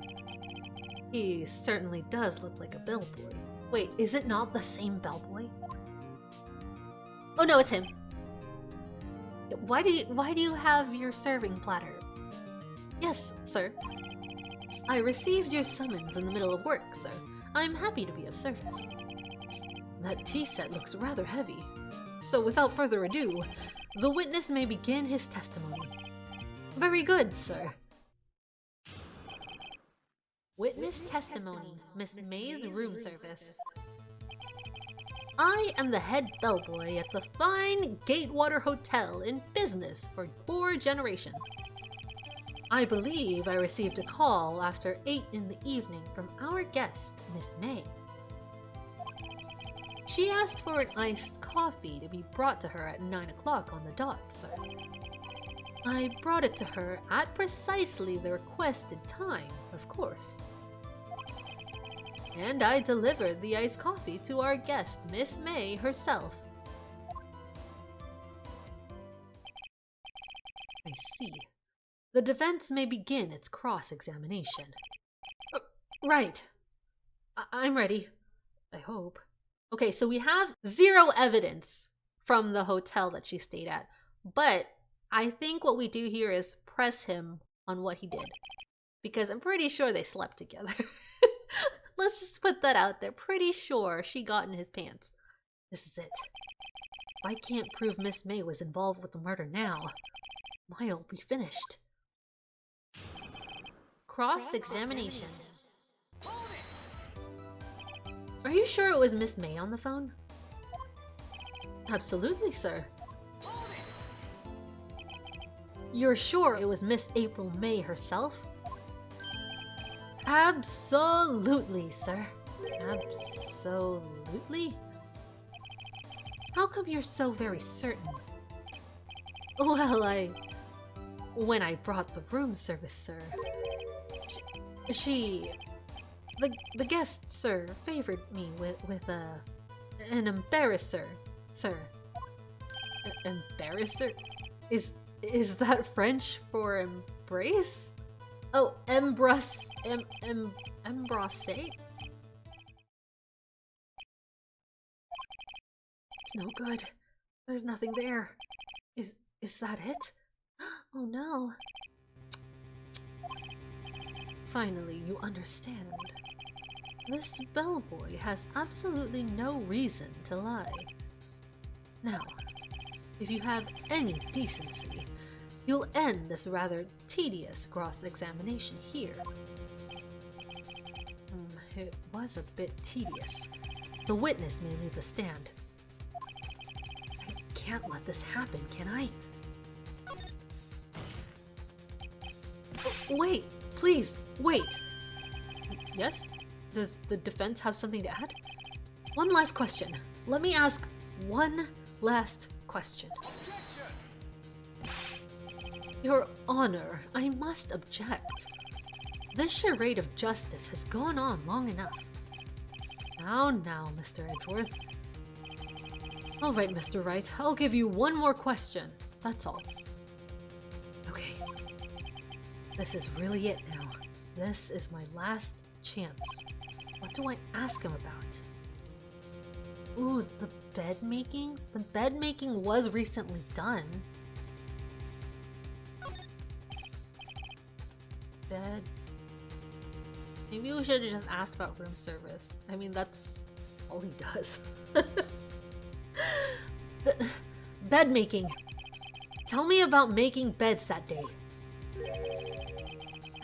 He certainly does look like a bellboy. Wait, is it not the same bellboy? Oh no, it's him. Why do you have your serving platter? Yes, sir. I received your summons in the middle of work, sir. I'm happy to be of service. That tea set looks rather heavy. So without further ado, the witness may begin his testimony. Very good, sir. Witness testimony, Miss May's room service. I am the head bellboy at the fine Gatewater Hotel in business for 4 generations. I believe I received a call after 8 in the evening from our guest, Miss May. She asked for an iced coffee to be brought to her at 9 o'clock on the dot, sir. I brought it to her at precisely the requested time, of course. And I delivered the iced coffee to our guest, Miss May herself. I see. The defense may begin its cross-examination. Right. I'm ready. I hope. Okay, so we have 0 evidence from the hotel that she stayed at, but I think what we do here is press him on what he did, because I'm pretty sure they slept together. Let's just put that out there. Pretty sure she got in his pants. This is it. If I can't prove Miss May was involved with the murder now, Maya will be finished. Cross-examination. Are you sure it was Miss May on the phone? Absolutely, sir. You're sure it was Miss April May herself? Absolutely, sir. Absolutely? How come you're so very certain? Well, when I brought the room service, sir, the guest, sir, favored me with an embarrasser, sir. Embarrasser? Is that French for embrace? Oh, embrace, embrasse? It's no good. There's nothing there. Is that it? Oh no. Finally, you understand. This bellboy has absolutely no reason to lie. Now, if you have any decency, you'll end this rather tedious cross-examination here. It was a bit tedious. The witness may leave the stand. I can't let this happen, can I? Wait, please, wait. Yes? Does the defense have something to add? One last question. Let me ask one last question. Your Honor, I must object. This charade of justice has gone on long enough. Now, Mr. Edgeworth. Alright, Mr. Wright, I'll give you one more question. That's all. Okay. This is really it now. This is my last chance. What do I ask him about? Ooh, the bed making? The bed making was recently done. Bed. Maybe we should have just asked about room service. I mean, that's all he does. Bed making. Tell me about making beds that day.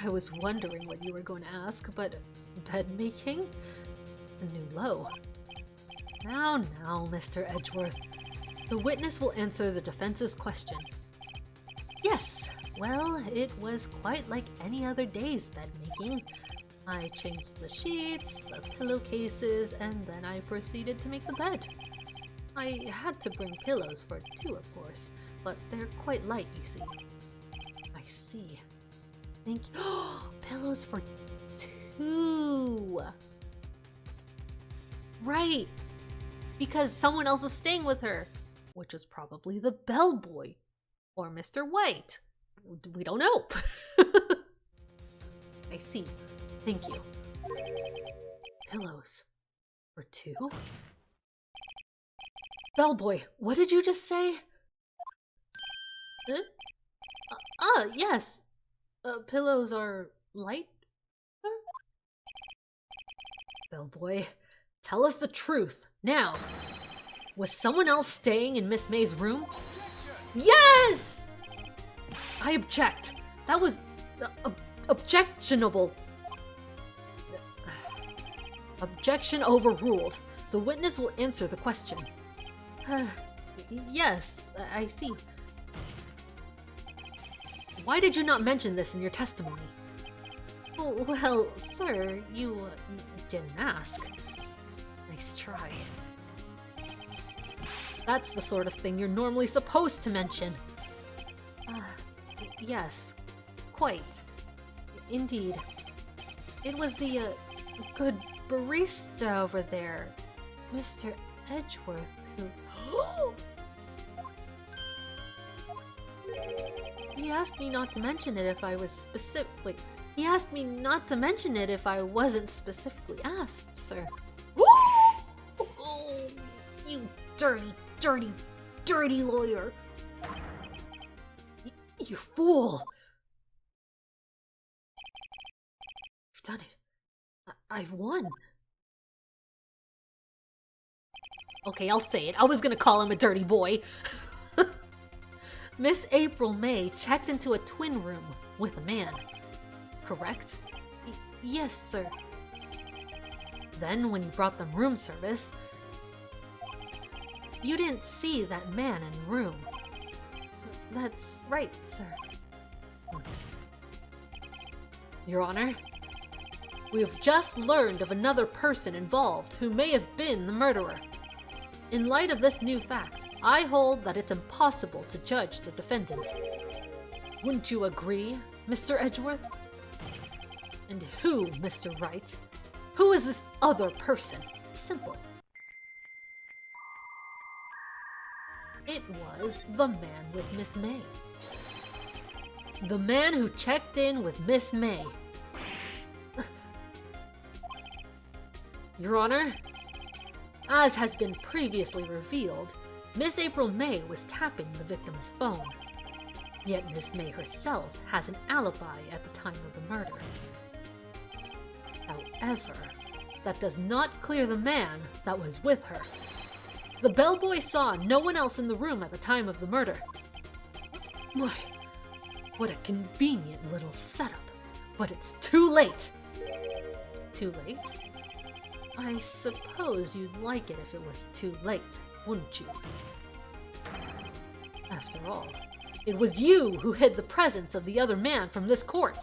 I was wondering what you were going to ask, but bed making? A new low. Now, Mr. Edgeworth. The witness will answer the defense's question. Yes, well, it was quite like any other day's bed making. I changed the sheets, the pillowcases, and then I proceeded to make the bed. I had to bring pillows for two, of course, but they're quite light, you see. I see. Thank you. Pillows for two! Right! Because someone else was staying with her, which was probably the bellboy or Mr. White. We don't know. I see. Thank you. Pillows for two? Bellboy, what did you just say? Yes. Pillows are light? Bellboy, tell us the truth, now. Was someone else staying in Miss May's room? Yes! I object. That was objectionable. Objection overruled. The witness will answer the question. Yes, I see. Why did you not mention this in your testimony? Oh, well, sir, you didn't ask. Nice try. That's the sort of thing you're normally supposed to mention. Yes, quite. Indeed. It was the, good barista over there, Mr. Edgeworth, who... He asked me not to mention it if I was specific. He asked me not to mention it if I wasn't specifically asked, sir. Oh, you dirty, dirty, dirty lawyer. You fool. I've done it. I've won. Okay, I'll say it. I was gonna call him a dirty boy. Miss April May checked into a twin room with a man. Correct? Yes, sir. Then, when you brought them room service, you didn't see that man in the room. That's right, sir. Your Honor, we have just learned of another person involved who may have been the murderer. In light of this new fact, I hold that it's impossible to judge the defendant. Wouldn't you agree, Mr. Edgeworth? And who, Mr. Wright? Who is this other person? Simple. It was the man with Miss May. The man who checked in with Miss May. Your Honor, as has been previously revealed, Miss April May was tapping the victim's phone. Yet Miss May herself has an alibi at the time of the murder. However, that does not clear the man that was with her. The bellboy saw no one else in the room at the time of the murder. My, what a convenient little setup. But it's too late. Too late? I suppose you'd like it if it was too late, wouldn't you? After all, it was you who hid the presence of the other man from this court.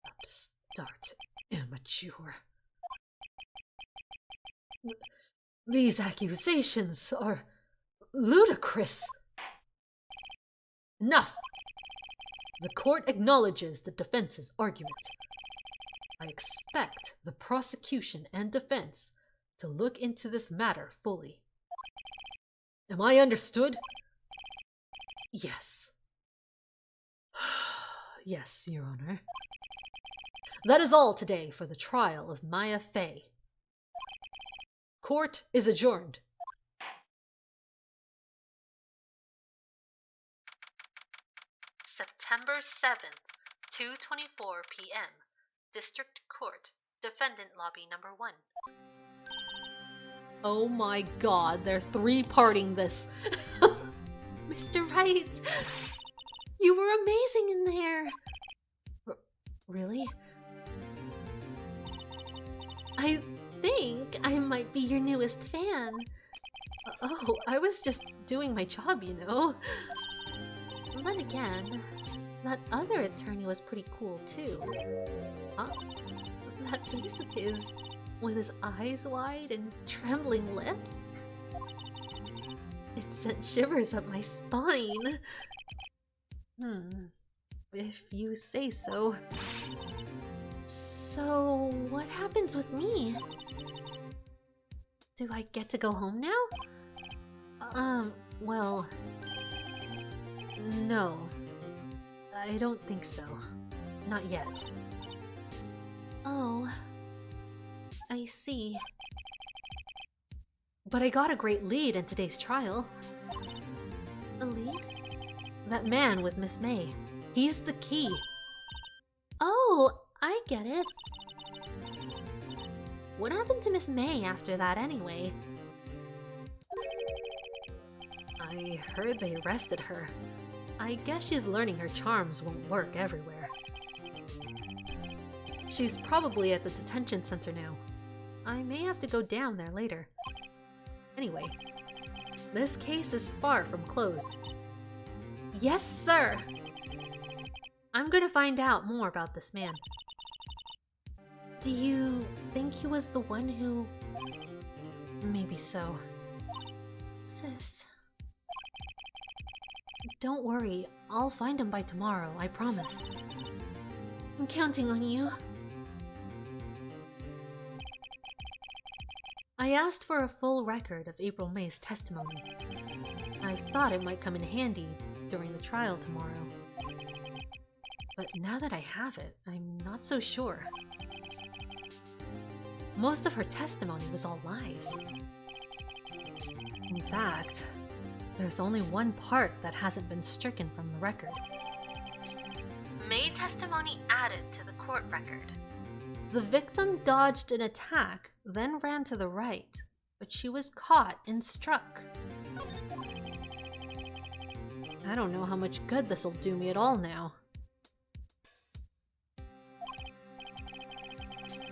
Upstart, immature. These accusations are ludicrous. Enough! The court acknowledges the defense's argument. I expect the prosecution and defense to look into this matter fully. Am I understood? Yes. Yes, Your Honor. That is all today for the trial of Maya Fey. Court is adjourned. September 7th, 2:24 p.m. District Court, Defendant Lobby Number 1. Oh my god, they're three-parting this. Mr. Wright, you were amazing in there. Really? I think I might be your newest fan. Oh, I was just doing my job, you know. Then again, that other attorney was pretty cool too. Huh? That face of his, with his eyes wide and trembling lips. It sent shivers up my spine. If you say so. So, what happens with me? Do I get to go home now? Well... No. I don't think so. Not yet. Oh. I see. But I got a great lead in today's trial. A lead? That man with Miss May. He's the key. Oh, I get it. What happened to Miss May after that anyway? I heard they arrested her. I guess she's learning her charms won't work everywhere. She's probably at the detention center now. I may have to go down there later. Anyway, this case is far from closed. Yes, sir! I'm gonna find out more about this man. Do you think he was the one who... Maybe so. Sis... Don't worry, I'll find him by tomorrow, I promise. I'm counting on you. I asked for a full record of April May's testimony. I thought it might come in handy during the trial tomorrow. But now that I have it, I'm not so sure. Most of her testimony was all lies. In fact, there's only one part that hasn't been stricken from the record. May testimony added to the court record. The victim dodged an attack, then ran to the right, but she was caught and struck. I don't know how much good this'll do me at all now.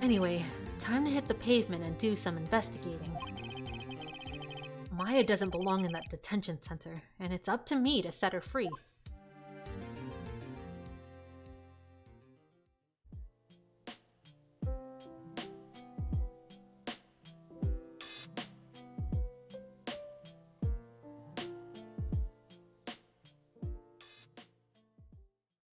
Anyway, time to hit the pavement and do some investigating. Maya doesn't belong in that detention center, and it's up to me to set her free.